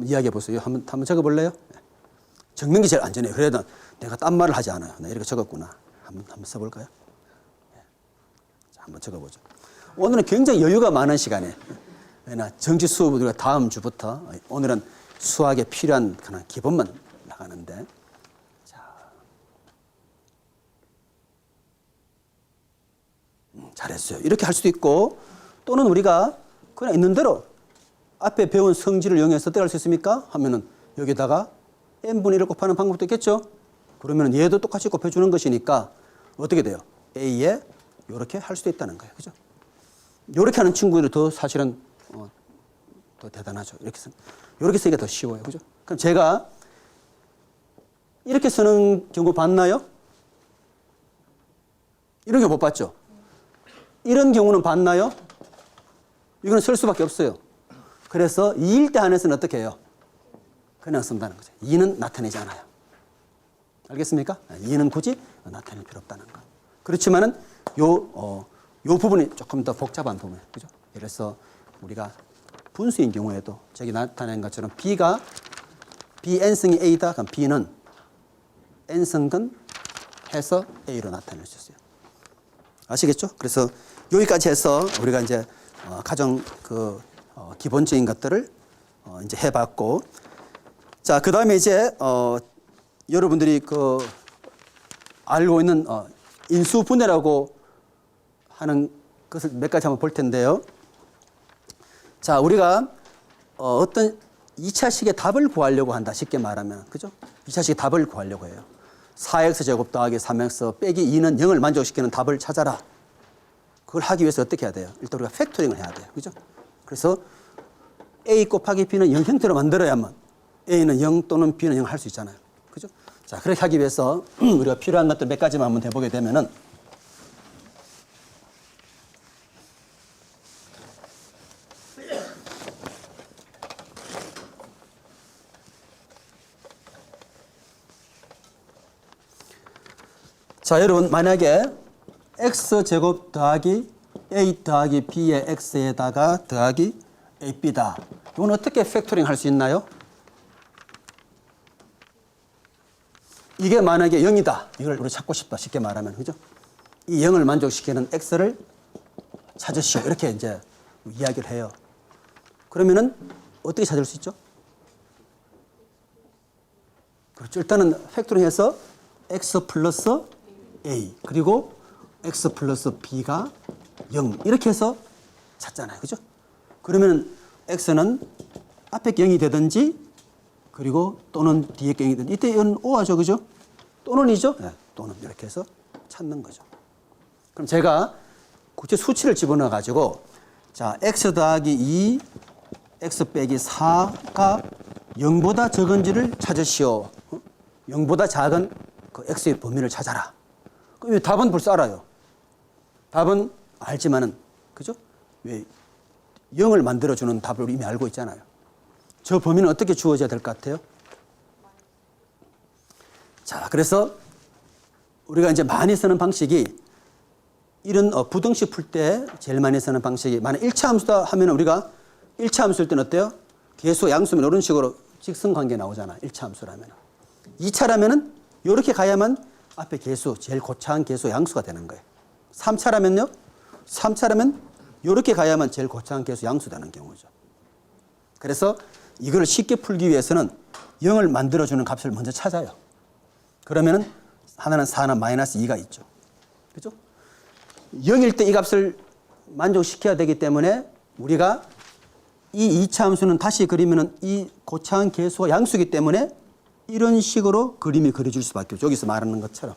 이야기해 보세요. 한번 적어볼래요? 적는 게 제일 안전해요. 그래도 내가 딴 말을 하지 않아요. 나 이렇게 적었구나. 한번 써볼까요? 자, 한번 적어보죠. 오늘은 굉장히 여유가 많은 시간에 정지 수업을 우리가 다음 주부터 오늘은 수학에 필요한 그런 기본만 나가는데 자, 잘했어요. 이렇게 할 수도 있고 또는 우리가 그냥 있는 대로 앞에 배운 성질을 이용해서 어떻게 할 수 있습니까? 하면은 여기다가 n분의 1을 곱하는 방법도 있겠죠? 그러면 얘도 똑같이 곱해주는 것이니까 어떻게 돼요? A에 이렇게 할 수도 있다는 거예요. 그죠? 이렇게 하는 친구들이 더 사실은 더 대단하죠. 이렇게 쓰기가 더 쉬워요. 그죠? 그럼 제가 이렇게 쓰는 경우 봤나요? 이런 경우 못 봤죠? 이런 경우는 봤나요? 이거는 쓸 수밖에 없어요. 그래서 2일 때 한해서는 어떻게 해요? 그냥 쓴다는 거죠. 2는 나타내지 않아요. 알겠습니까? 2는 굳이 나타낼 필요 없다는 거. 그렇지만은 요 부분이 조금 더 복잡한 부분이에요. 그죠? 예를 들어서 우리가 분수인 경우에도 저기 나타낸 것처럼 B가 Bn승이 A다. 그럼 B는 N승근 해서 A로 나타낼 수 있어요. 아시겠죠? 그래서 여기까지 해서 우리가 이제 가장 기본적인 것들을 이제 해봤고, 자, 그 다음에 이제 여러분들이 알고 있는 인수분해라고 하는 것을 몇 가지 한번 볼 텐데요. 자, 우리가 어떤 2차식의 답을 구하려고 한다. 쉽게 말하면. 그죠? 2차식의 답을 구하려고 해요. 4x제곱 더하기 3x 빼기 2는 0을 만족시키는 답을 찾아라. 그걸 하기 위해서 어떻게 해야 돼요? 일단 우리가 팩토링을 해야 돼요. 그죠? 그래서 A 곱하기 B는 0 형태로 만들어야만 A는 0 또는 B는 0 할 수 있잖아요. 그죠? 자, 그렇게 하기 위해서 우리가 필요한 것들 몇 가지만 한번 해보게 되면은 자, 여러분 만약에 x제곱 더하기 a 더하기 b의 x에다가 더하기 ab다. 이건 어떻게 팩토링 할 수 있나요? 이게 만약에 0이다. 이걸 우리 찾고 싶다. 쉽게 말하면. 그죠? 이 0을 만족시키는 x를 찾으시오. 이렇게 이제 이야기를 해요. 그러면은 어떻게 찾을 수 있죠? 그렇죠. 일단은 팩토링해서 x 플러스 a 그리고 x 플러스 b가 0 이렇게 해서 찾잖아요. 그죠? 그러면 x는 앞에 0이 되든지 그리고 또는 뒤에 0이 되든지 이때 이건 오하죠. 그죠? 또는이죠? 네, 또는 이렇게 해서 찾는 거죠. 그럼 제가 구체 수치를 집어넣어 가지고 자, x 더하기 2 x 빼기 4가 0보다 적은지를 찾으시오. 0보다 작은 그 x의 범위를 찾아라. 그럼 답은 벌써 알아요. 답은 알지만은, 그죠? 왜 0을 만들어주는 답을 이미 알고 있잖아요. 저 범위는 어떻게 주어져야 될 것 같아요? 자, 그래서 우리가 이제 많이 쓰는 방식이 이런 부등식 풀 때 제일 많이 쓰는 방식이 만약 1차 함수다 하면 우리가 1차 함수일 때는 어때요? 계수 양수면 이런 식으로 직선관계 나오잖아. 1차 함수라면. 2차라면은 이렇게 가야만 앞에 계수, 제일 고차한 계수 양수가 되는 거예요. 3차라면요? 3차라면 이렇게 가야만 제일 고차한 계수 양수 되는 경우죠. 그래서 이걸 쉽게 풀기 위해서는 0을 만들어주는 값을 먼저 찾아요. 그러면은 하나는 4, 하나 마이너스 2가 있죠. 그죠? 0일 때 이 값을 만족시켜야 되기 때문에 우리가 이 2차 함수는 다시 그리면은 이 고차원 계수가 양수이기 때문에 이런 식으로 그림이 그려질 수밖에 없죠. 여기서 말하는 것처럼.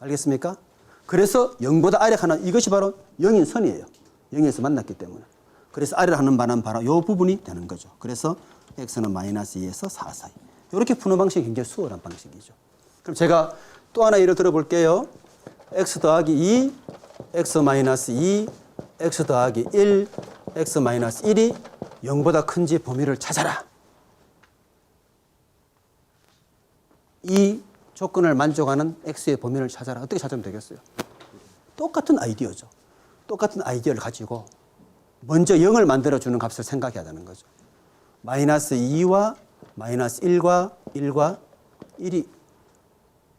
알겠습니까? 그래서 0보다 아래 하나, 이것이 바로 0인 선이에요. 0에서 만났기 때문에. 그래서 아래로 하는 바는 바로 이 부분이 되는 거죠. 그래서 x는 마이너스 2에서 4 사이. 이렇게 푸는 방식이 굉장히 수월한 방식이죠. 그럼 제가 또 하나 예를 들어 볼게요. x 더하기 2, x 마이너스 2, x 더하기 1, x 마이너스 1이 0보다 큰지 범위를 찾아라. 이 조건을 만족하는 x의 범위를 찾아라. 어떻게 찾으면 되겠어요? 똑같은 아이디어죠. 똑같은 아이디어를 가지고 먼저 0을 만들어주는 값을 생각해야 되는 거죠. 마이너스 2와 마이너스 1과 1과 1이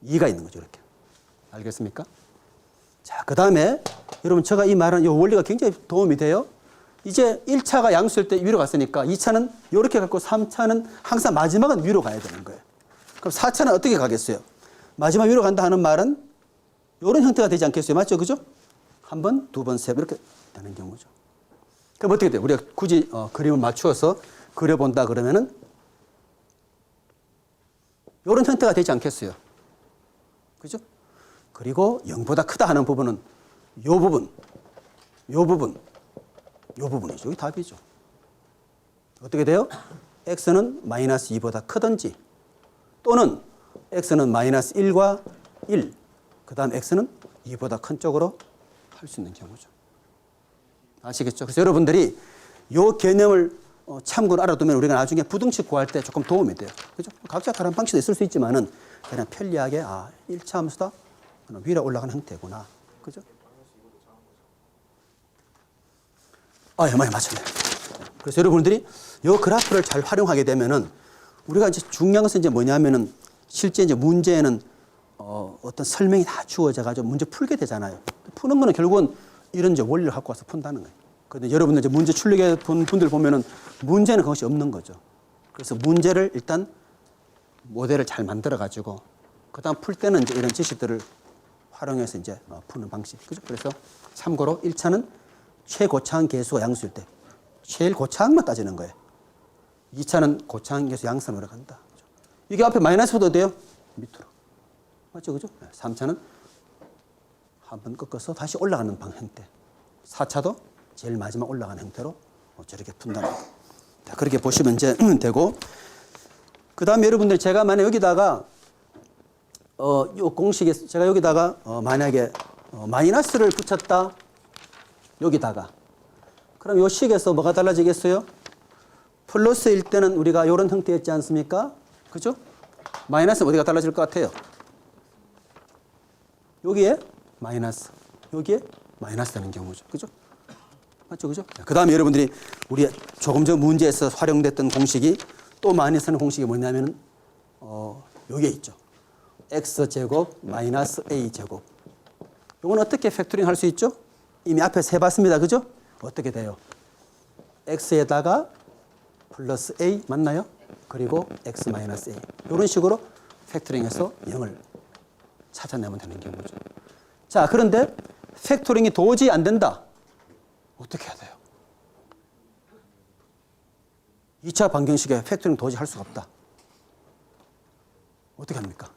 2가 있는 거죠. 이렇게. 알겠습니까? 자, 그 다음에 여러분 제가 이 말한 이 원리가 굉장히 도움이 돼요. 이제 1차가 양수일 때 위로 갔으니까 2차는 이렇게 갔고 3차는 항상 마지막은 위로 가야 되는 거예요. 그럼 4차는 어떻게 가겠어요? 마지막 위로 간다 하는 말은 이런 형태가 되지 않겠어요? 맞죠? 그죠? 한 번, 두 번, 세 번 이렇게 되는 경우죠. 그럼 어떻게 돼요? 우리가 굳이 그림을 맞추어서 그려본다 그러면은 이런 형태가 되지 않겠어요? 그죠? 그리고 0보다 크다 하는 부분은 이 부분, 이 부분, 이 부분이죠. 이게 답이죠. 어떻게 돼요? x는 마이너스 2보다 크든지 또는 x는 마이너스 1과 1, 그 다음 x는 2보다 큰 쪽으로 할 수 있는 경우죠. 아시겠죠? 그래서 여러분들이 이 개념을 참고로 알아두면 우리가 나중에 부등식 구할 때 조금 도움이 돼요. 그죠? 각자 다른 방식도 있을 수 있지만은 그냥 편리하게 1차 함수다. 위로 올라가는 형태구나. 그죠? 예, 맞아요. 그래서 여러분들이 이 그래프를 잘 활용하게 되면은 우리가 이제 중요한 것은 이제 뭐냐면은 실제 이제 문제에는 어떤 설명이 다 주어져 가지고 문제 풀게 되잖아요. 푸는 거는 결국은 이런 이제 원리를 갖고 와서 푼다는 거예요. 그런데 여러분들 이제 문제 출력해 본 분들 보면은 문제는 그것이 없는 거죠. 그래서 문제를 일단 모델을 잘 만들어 가지고 그다음 풀 때는 이제 이런 지식들을 활용해서 이제 푸는 방식. 그죠? 그래서 참고로 1차는 최고차항 계수가 양수일 때 제일 고차항만 따지는 거예요. 2차는 고차항 계수 양수로 간다. 그죠? 이게 앞에 마이너스보다 돼요? 밑으로. 맞죠? 그죠? 3차는 한 번 꺾어서 다시 올라가는 형태. 4차도 제일 마지막 올라가는 형태로 저렇게 푼다는 거예요. 자, 그렇게 보시면 이제 되고, 그 다음에 여러분들 제가 만약 여기다가 요 공식에 제가 여기다가 만약에 마이너스를 붙였다 여기다가 그럼 요 식에서 뭐가 달라지겠어요? 플러스일 때는 우리가 이런 형태였지 않습니까? 그죠? 마이너스는 어디가 달라질 것 같아요? 여기에 마이너스, 여기에 마이너스 되는 경우죠. 그죠? 맞죠? 그죠? 그 다음에 여러분들이 우리 조금 전 문제에서 활용됐던 공식이 또 많이 쓰는 공식이 뭐냐면 여기에 있죠. x제곱 마이너스 a제곱. 이건 어떻게 팩토링 할 수 있죠? 이미 앞에서 해봤습니다. 그죠? 어떻게 돼요? x에다가 플러스 a 맞나요? 그리고 x 마이너스 a. 이런 식으로 팩토링해서 0을 찾아내면 되는 경우죠. 자, 그런데 팩토링이 도저히 안 된다. 어떻게 해야 돼요? 2차 방정식에 팩토링 도저히 할 수가 없다. 어떻게 합니까?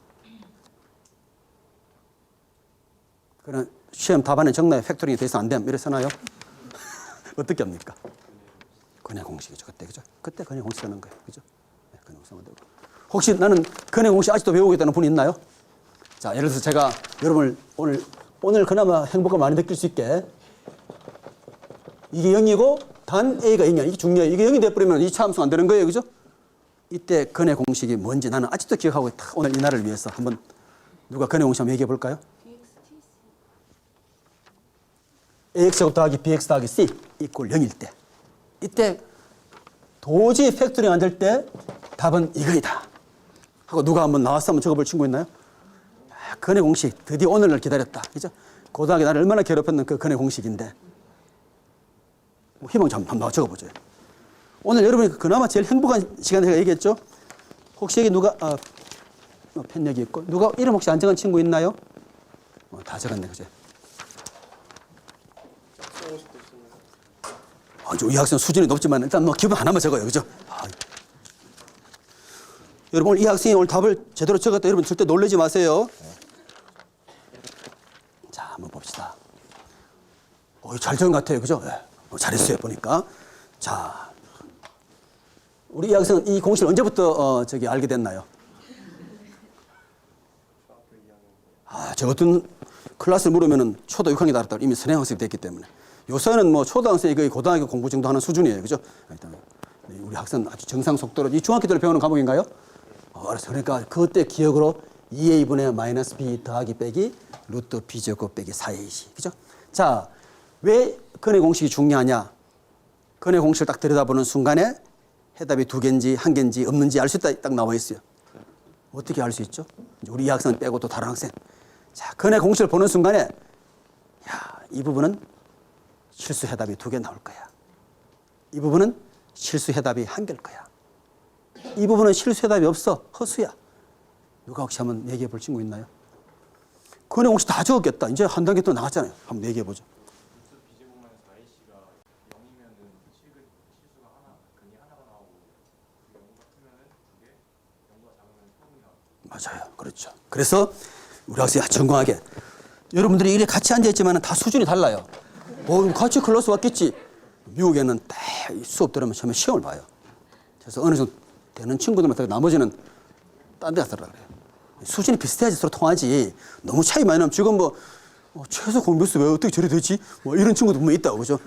그런 시험 답안에 적나요? 팩토링이 더 이상 안 되면 이래 쓰나요? 어떻게 합니까? 근해 공식이죠. 그때 그죠? 그때 근해 공식 쓰는 거예요. 그죠? 네, 근해 공식 쓰면 되고. 혹시 나는 근해 공식 아직도 배우겠다는 분이 있나요? 자, 예를 들어서 제가 여러분을 오늘 그나마 행복을 많이 느낄 수 있게 이게 0이고 단 A가 0이야. 이게 중요해요. 이게 0이 돼버리면 2차 함수가 안 되는 거예요. 그죠? 이때 근해 공식이 뭔지 나는 아직도 기억하고 있다. 오늘 이 날을 위해서 한번 누가 근해 공식 한번 얘기해 볼까요? AX제곱 더하기 BX 더하기 C 이꼴 0일 때 이때 도저히 팩토링 안 될 때 답은 이거이다 하고 누가 한번 나와서 한번 적어볼 친구 있나요? 근해 공식 드디어 오늘을 기다렸다. 그죠? 고등학교 나를 얼마나 괴롭혔는 그 근해 공식인데 희망 좀 한번 적어보죠. 오늘 여러분이 그나마 제일 행복한 시간에 제가 얘기했죠. 혹시 여기 누가 펜 여기 있고 누가 이름 혹시 안 적은 친구 있나요? 다 적었네. 그죠? 이 학생 수준이 높지만 일단 뭐 기본 하나만 적어요. 그죠? 여러분 이 학생이 오늘 답을 제대로 적었다. 여러분 절대 놀라지 마세요. 자, 한번 봅시다. 잘 적은 것 같아요. 그죠? 잘했어요. 보니까. 자, 우리 이 학생은 이 공식을 언제부터 알게 됐나요? 저 어떤 클래스를 물으면은 초등 6학년 달았다 이미 선행학습이 됐기 때문에 요새는 뭐 초등학생이 거의 고등학교 공부 정도 하는 수준이에요. 그죠? 일단 우리 학생 아주 정상 속도로 이 중학교 때를 배우는 과목인가요? 알았어. 그러니까 그때 기억으로 2a분의 마이너스 b 더하기 빼기 루트 b제곱 빼기 4ac. 그죠? 자, 왜 근의 공식이 중요하냐? 근의 공식을 딱 들여다보는 순간에 해답이 2개인지 1개인지 없는지 알 수 있다 딱 나와 있어요. 어떻게 알 수 있죠? 우리 이 학생 빼고 또 다른 학생. 자, 근의 공식을 보는 순간에 야, 이 부분은 실수 해답이 2개 나올 거야. 이 부분은 실수 해답이 1개일 거야. 이 부분은 실수 해답이 없어. 허수야. 누가 혹시 한번 얘기해 볼 친구 있나요? 근의 공식 다 적었겠다. 이제 한 단계 또 나갔잖아요. 한번 얘기해 보죠. 맞아요. 그렇죠. 그래서 우리 학생이 전공하게 여러분들이 이래 같이 앉아있지만 다 수준이 달라요. 같이 클래스 왔겠지. 미국에는 다 수업 들으면 처음에 시험을 봐요. 그래서 어느 정도 되는 친구들만 더 나머지는 딴 데 가서 그래요. 수준이 비슷해야지 서로 통하지. 너무 차이 많이 나면 지금 최소 공부수 왜 어떻게 저래 되지? 이런 친구도 분명히 있다고. 그죠?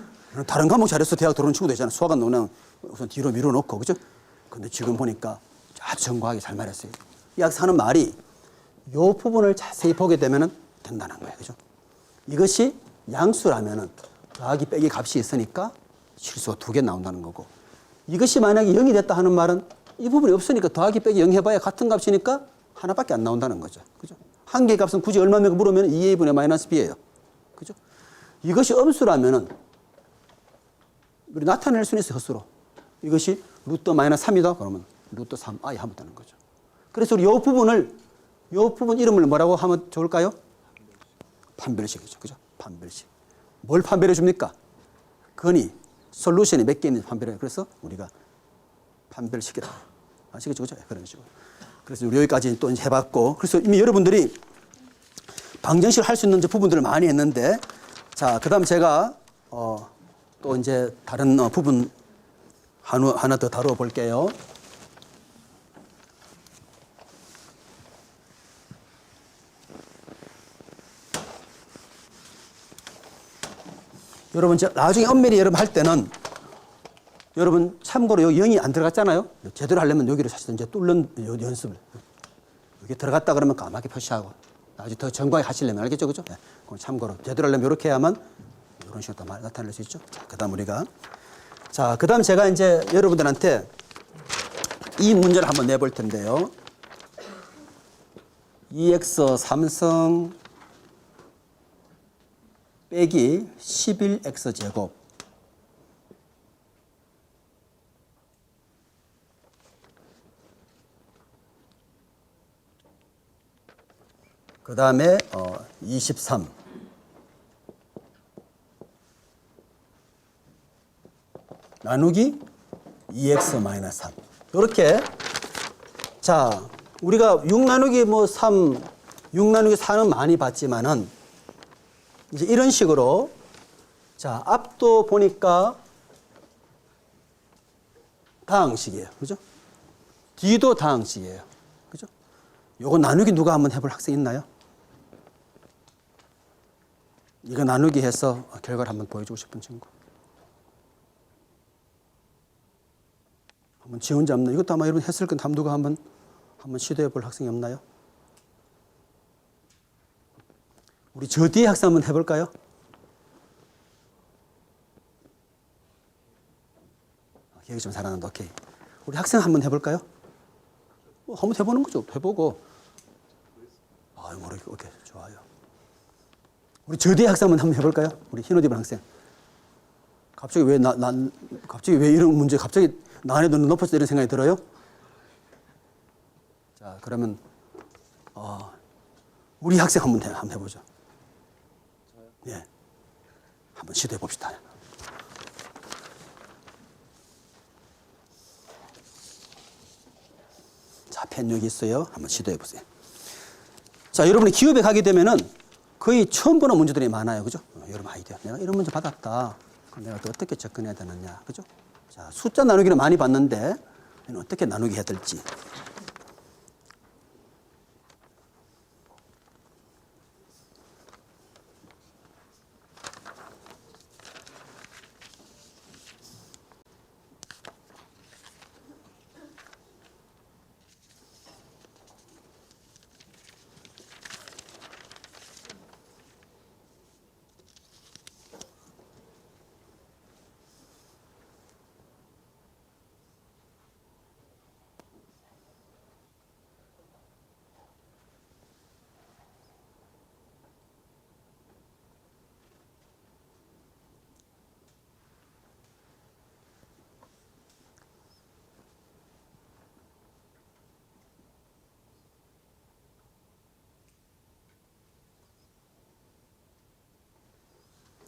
다른 과목 잘해서 대학 들어오는 친구도 있잖아요. 수학은 그냥 우선 뒤로 밀어놓고. 그죠? 근데 지금 보니까 아주 정교하게 잘 말했어요. 이 학생 하는 말이 요 부분을 자세히 보게 되면 된다는 거예요. 그죠? 이것이 양수라면은 더하기 빼기 값이 있으니까 실수가 2개 나온다는 거고, 이것이 만약에 0이 됐다 하는 말은 이 부분이 없으니까 더하기 빼기 0 해봐야 같은 값이니까 하나밖에 안 나온다는 거죠. 그죠? 한 개의 값은 굳이 얼마면 물으면 2a분의 마이너스 b예요. 그죠? 이것이 음수라면은 우리 나타낼 수는 있어요. 헛수로. 이것이 루트 마이너스 3이다. 그러면 루트 3i 하면 되는 거죠. 그래서 우리 요 부분 이름을 뭐라고 하면 좋을까요? 판별식이죠. 그죠? 판별식. 뭘 판별해 줍니까? 근이, 솔루션이 몇 개 있는지 판별해요. 그래서 우리가 판별식이다. 아시겠죠? 그죠? 그런 식으로. 그래서 우리 여기까지 또 해봤고, 그래서 이미 여러분들이 방정식을 할 수 있는 부분들을 많이 했는데, 자, 그 다음 제가, 또 이제 다른 부분 하나 더 다루어 볼게요. 여러분, 나중에 엄밀히 여러분 할 때는 여러분 참고로 여기 0이 안 들어갔잖아요. 제대로 하려면 여기를 사실 이제 뚫는 연습을. 여기 들어갔다 그러면 까맣게 표시하고 나중에 더 정확하게 하시려면 알겠죠? 그죠? 네. 그럼 참고로 제대로 하려면 이렇게 해야만 이런 식으로 나타낼 수 있죠. 자, 그 다음 우리가. 자, 그 다음 제가 이제 여러분들한테 이 문제를 한번 내볼 텐데요. 2x 3승 빼기 11x 제곱 그 다음에 23 나누기 2x 마이너스 3 이렇게. 자, 우리가 6 나누기 3 6 나누기 4는 많이 봤지만은 이제 이런 식으로, 자, 앞도 보니까 다항식이에요. 그죠? 뒤도 다항식이에요. 그죠? 요거 나누기 누가 한번 해볼 학생 있나요? 이거 나누기 해서 결과를 한번 보여주고 싶은 친구. 한번 지 혼자 없나? 이것도 아마 여러분 했을 건 누가 한번 시도해 볼 학생이 없나요? 우리 저 뒤에 학생 한번 해볼까요? 기억이 좀 잘하는데, 오케이. 우리 학생 한번 해볼까요? 한번 해보는 거죠. 해보고. 모르겠고, 오케이. 좋아요. 우리 저 뒤에 학생 한번 해볼까요? 우리 흰옷 입은 학생. 갑자기 왜 이런 문제, 갑자기 난이도는 높아졌다 이런 생각이 들어요? 자, 그러면, 우리 학생 한번 해보죠. 예. 한번 시도해 봅시다. 자, 펜 여기 있어요. 한번 시도해 보세요. 자, 여러분이 기업에 가게 되면은 거의 처음 보는 문제들이 많아요. 그죠? 여러분 아이디어. 내가 이런 문제 받았다. 그럼 내가 또 어떻게 접근해야 되느냐. 그죠? 자, 숫자 나누기는 많이 봤는데 이는 어떻게 나누기 해야 될지.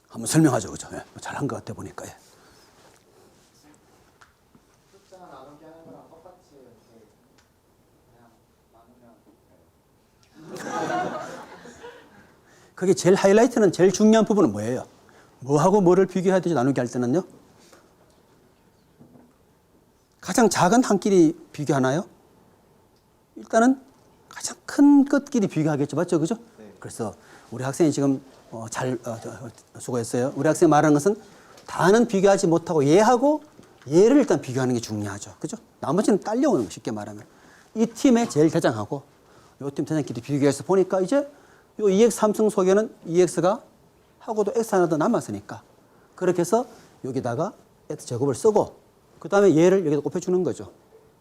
한번 설명하죠. 그죠? 예, 잘한 것 같아 보니까. 예. 숫자 나누기 하는 거랑 똑같이 이렇게 그냥 나누면 그게 제일 하이라이트는 제일 중요한 부분은 뭐예요? 뭐하고 뭐를 비교해야 되지 나누기 할 때는요? 가장 작은 한 끼리 비교하나요? 일단은 가장 큰 것끼리 비교하겠죠. 맞죠? 그죠? 그래서 우리 학생이 지금 수고했어요. 우리 학생이 말하는 것은 다는 비교하지 못하고 얘하고 얘를 일단 비교하는 게 중요하죠. 그죠? 나머지는 딸려오는 거 쉽게 말하면. 이 팀의 제일 대장하고 이 팀 대장끼리 비교해서 보니까 이제 요 EX 삼성 속에는 EX가 하고도 X 하나 더 남았으니까 그렇게 해서 여기다가 X 제곱을 쓰고 그 다음에 얘를 여기다 곱해주는 거죠.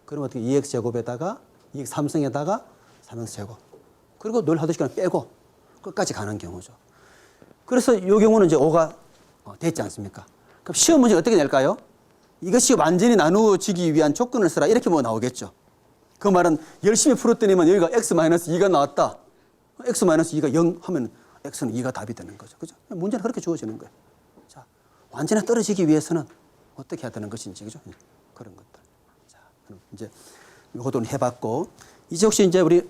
그러면 어떻게 EX 제곱에다가 EX 삼성에다가 3X 제곱 그리고 늘 하던 시간 빼고 끝까지 가는 경우죠. 그래서 이 경우는 이제 5가 됐지 않습니까? 그럼 시험 문제는 어떻게 낼까요? 이것이 완전히 나누어지기 위한 조건을 쓰라 이렇게 뭐 나오겠죠. 그 말은 열심히 풀었더니만 여기가 X-2가 나왔다. X-2가 0 하면 X는 2가 답이 되는 거죠. 그죠? 문제는 그렇게 주어지는 거예요. 자, 완전히 떨어지기 위해서는 어떻게 해야 되는 것인지, 그죠? 그런 것들. 자, 그럼 이제 이것도 해봤고, 이제 혹시 이제 우리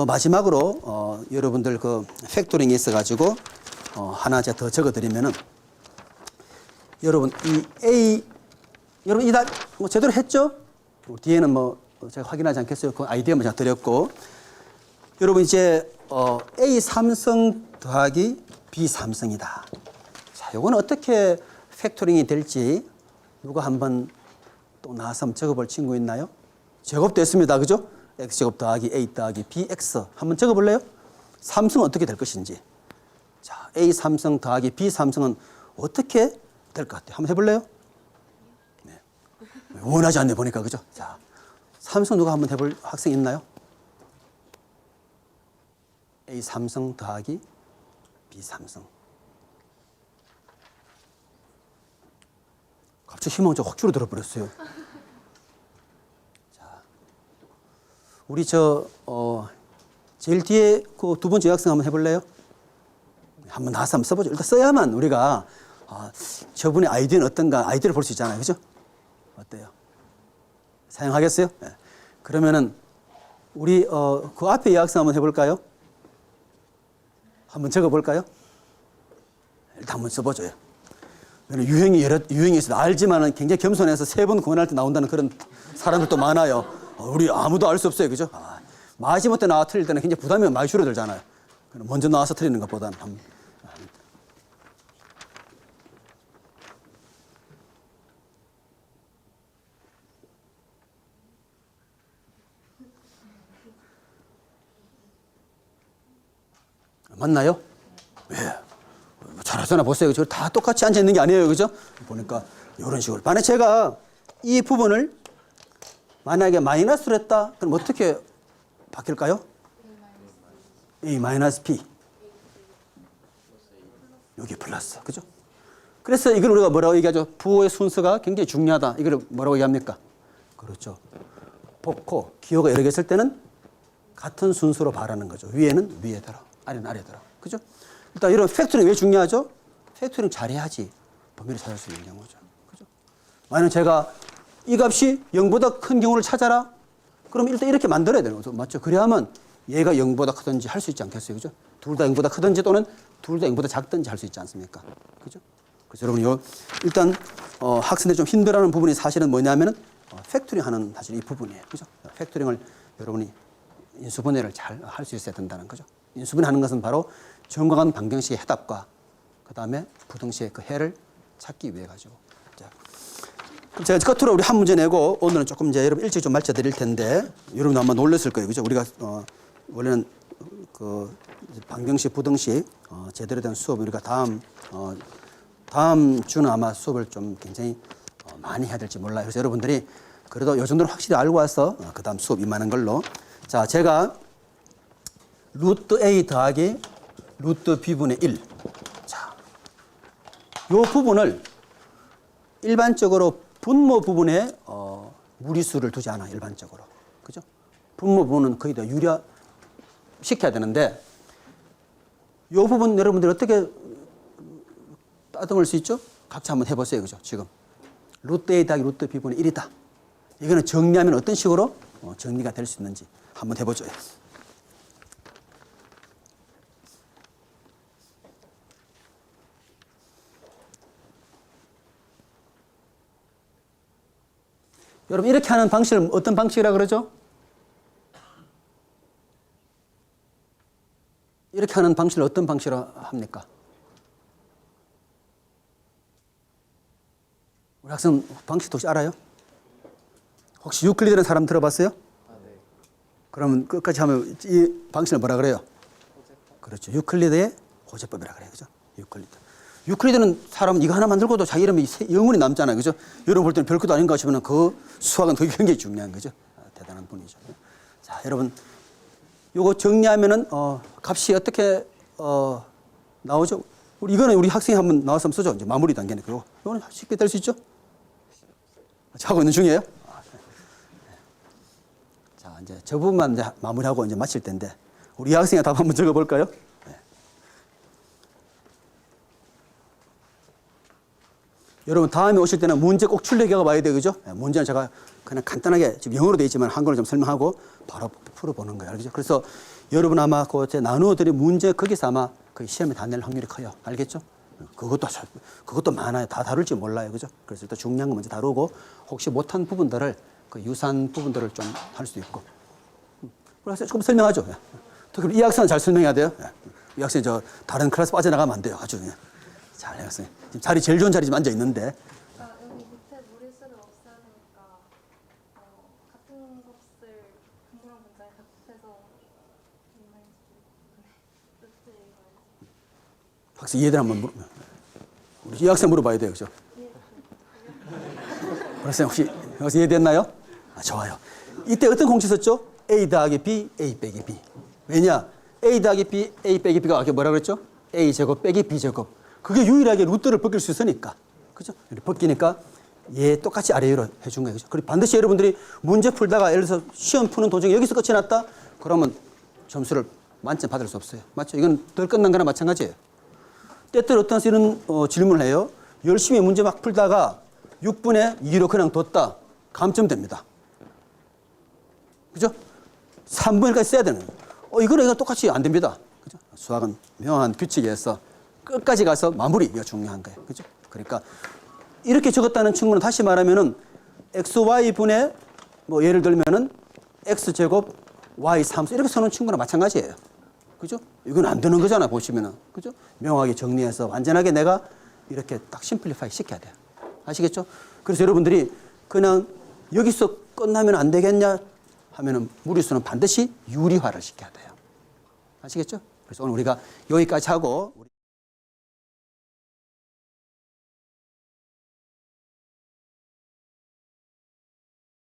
마지막으로 여러분들 팩토링이 있어가지고 하나 제가 더 적어드리면은 여러분 이 A 여러분 이 달 뭐 제대로 했죠? 뒤에는 뭐 제가 확인하지 않겠어요. 그 아이디어만 제가 드렸고 여러분 이제 A 삼성 더하기 B 삼성이다. 자, 요거는 어떻게 팩토링이 될지 누가 한번 또 나와서 한번 적어볼 친구 있나요? 제곱됐습니다, 그죠? X제곱 더하기 A 더하기 BX 한번 적어볼래요? 삼성은 어떻게 될 것인지. 자, A 삼성 더하기 B 삼성은 어떻게 될 것 같아요? 한번 해볼래요? 네. 원하지 않네 보니까, 그죠? 자, 삼성 누가 한번 해볼 학생 있나요? A 삼성 더하기 B 삼성. 갑자기 희망자가 확 줄어들어버렸어요. 우리 제일 뒤에 그 두 번째 여학생 한번 해볼래요? 한번 나와서 한번 써보죠. 일단 써야만 우리가 저분의 아이디어는 어떤가 아이디어를 볼 수 있잖아요. 그죠? 어때요? 사용하겠어요? 네. 그러면은 우리 그 앞에 여학생 한번 해볼까요? 한번 적어볼까요? 일단 한번 써보죠. 유행이 있어요. 알지만은 굉장히 겸손해서 세 번 구원할 때 나온다는 그런 사람들도 많아요. 우리 아무도 알 수 없어요. 그죠? 마지못해 나와 틀릴 때는 굉장히 부담이 많이 줄어들잖아요. 먼저 나와서 틀리는 것보다는. 맞나요? 예. 잘하잖아. 보세요. 저 다 똑같이 앉아있는 게 아니에요. 그죠? 보니까 이런 식으로. 만약 제가 이 부분을 만약에 마이너스로 했다? 그럼 어떻게 바뀔까요? A-P. 여기 플러스. 그죠? 그래서 이걸 우리가 뭐라고 얘기하죠? 부호의 순서가 굉장히 중요하다. 이걸 뭐라고 얘기합니까? 그렇죠. 복호, 기호가 여러 개 있을 때는 같은 순서로 말하는 거죠. 위에는 위에더라. 아래는 아래더라. 그죠? 일단 이런 팩토링 왜 중요하죠? 팩토링 잘해야지 범위를 찾을 수 있는 경우죠. 그죠? 만약 제가 이 값이 0보다 큰 경우를 찾아라. 그럼 일단 이렇게 만들어야 되는 거죠. 맞죠? 그래야만 얘가 0보다 크든지 할 수 있지 않겠어요? 그죠? 둘 다 0보다 크든지 또는 둘 다 0보다 작든지 할 수 있지 않습니까? 그죠? 그래서 여러분, 일단, 학생들이 좀 힘들어하는 부분이 사실은 뭐냐면은, 팩토링 하는 사실 이 부분이에요. 그죠? 팩토링을 여러분이 인수분해를 잘 할 수 있어야 된다는 거죠. 인수분해 하는 것은 바로 정확한 방정식의 해답과 그 다음에 부등식의 그 해를 찾기 위해 가지고. 자, 그럼 제가 끝으로 우리 한 문제 내고 오늘은 조금 이제 여러분 일찍 좀 말쳐 드릴 텐데 여러분 아마 놀랐을 거예요. 그죠? 우리가 원래는 그 방정식, 부등식 제대로 된 수업 우리가 다음 주는 아마 수업을 좀 굉장히 많이 해야 될지 몰라요. 그래서 여러분들이 그래도 요 정도는 확실히 알고 와서 그 다음 수업 임하는 걸로. 자, 제가 루트 A 더하기 루트 B분의 1. 자, 요 부분을 일반적으로 분모 부분에 무리수를 두지 않아, 일반적으로. 그죠? 분모 부분은 거의 다 유리화시켜야 되는데 요 부분 여러분들이 어떻게 따듬을 수 있죠? 각자 한번 해보세요. 그죠? 지금. 루트 A 더하기 루트 B분의 1이다. 이거는 정리하면 어떤 식으로 정리가 될 수 있는지 한번 해보죠. 여러분, 이렇게 하는 방식을 어떤 방식이라 그러죠? 이렇게 하는 방식을 어떤 방식으로 합니까? 우리 학생 방식 혹시 알아요? 혹시 유클리드라는 사람 들어봤어요? 네. 그러면 끝까지 하면 이 방식을 뭐라 그래요? 그렇죠. 유클리드의 호재법이라 그래요. 그죠? 유클리드는 사람 이거 하나 만들고도 자기 이름이 영원히 남잖아요. 그죠? 여러분 볼 때는 별것도 아닌 것 같으면 그 수학은 되게 굉장히 중요한 거죠. 대단한 분이죠. 자, 여러분 요거 정리하면은 값이 어떻게 나오죠? 이거는 우리 학생이 한번 나와서 한번 쓰죠. 이제 마무리 단계는 그리고 이거는 쉽게 될 수 있죠? 하고 있는 중이에요. 자, 이제 저 부분만 이제 마무리하고 이제 마칠 텐데 우리 학생이 답 한번 적어볼까요? 네. 여러분 다음에 오실 때는 문제 꼭 출력해가 봐야 돼요, 그죠? 네, 문제는 제가 그냥 간단하게 지금 영어로 돼 있지만 한글로 좀 설명하고 바로 풀어보는 거예요, 알겠죠? 그래서 여러분 아마 그 나누어드린 문제 거기서 아마 그 시험에 다 낼 확률이 커요, 알겠죠? 그것도 많아요. 다 다룰지 몰라요, 그죠? 그래서 일단 중요한 거 먼저 다루고 혹시 못한 부분들을 그 유사한 부분들을 좀 할 수도 있고. 그래서 조금 설명하죠. 특히 이 학생은 잘 설명해야 돼요. 이 학생 저 다른 클래스 빠져나가면 안 돼요, 아주. 잘 학생. 지금 자리 제일 좋은 자리 좀 앉아 있는데. 여기 밑에 무리수를 없애야 하니까 같은 값을 분모랑 분자에 곱해서 루트 A가 학생 이해들 한번 우리 이 학생 물어봐야 돼요, 그죠? 학생 혹시 이해됐나요? 아, 좋아요. 이때 어떤 공식 썼죠? A 더하기 B, A 빼기 B. 왜냐? A 더하기 B, A 빼기 B가 아까 뭐라 그랬죠? A 제곱 빼기 B 제곱. 그게 유일하게 루트를 벗길 수 있으니까. 그죠? 벗기니까 얘 똑같이 아래 위로 해준 거예요. 그죠? 그리고 반드시 여러분들이 문제 풀다가 예를 들어서 시험 푸는 도중에 여기서 끝이 났다? 그러면 점수를 만점 받을 수 없어요. 맞죠? 이건 덜 끝난 거나 마찬가지예요. 때때로 어떤 이런 질문을 해요. 열심히 문제 막 풀다가 6분의 2로 그냥 뒀다. 감점됩니다. 그죠? 3분의 1까지 써야 되는 거예요. 이거는 똑같이 안 됩니다. 그죠? 수학은 명확한 규칙에서 끝까지 가서 마무리가 중요한 거예요. 그죠? 그러니까 이렇게 적었다는 친구는 다시 말하면은 XY분의 뭐 예를 들면은 X제곱 Y3수 이렇게 써놓은 친구랑 마찬가지예요. 그죠? 이건 안 되는 거잖아, 보시면은. 그죠? 명확하게 정리해서 완전하게 내가 이렇게 딱 심플리파이 시켜야 돼요. 아시겠죠? 그래서 여러분들이 그냥 여기서 끝나면 안 되겠냐 하면은 무리수는 반드시 유리화를 시켜야 돼요. 아시겠죠? 그래서 오늘 우리가 여기까지 하고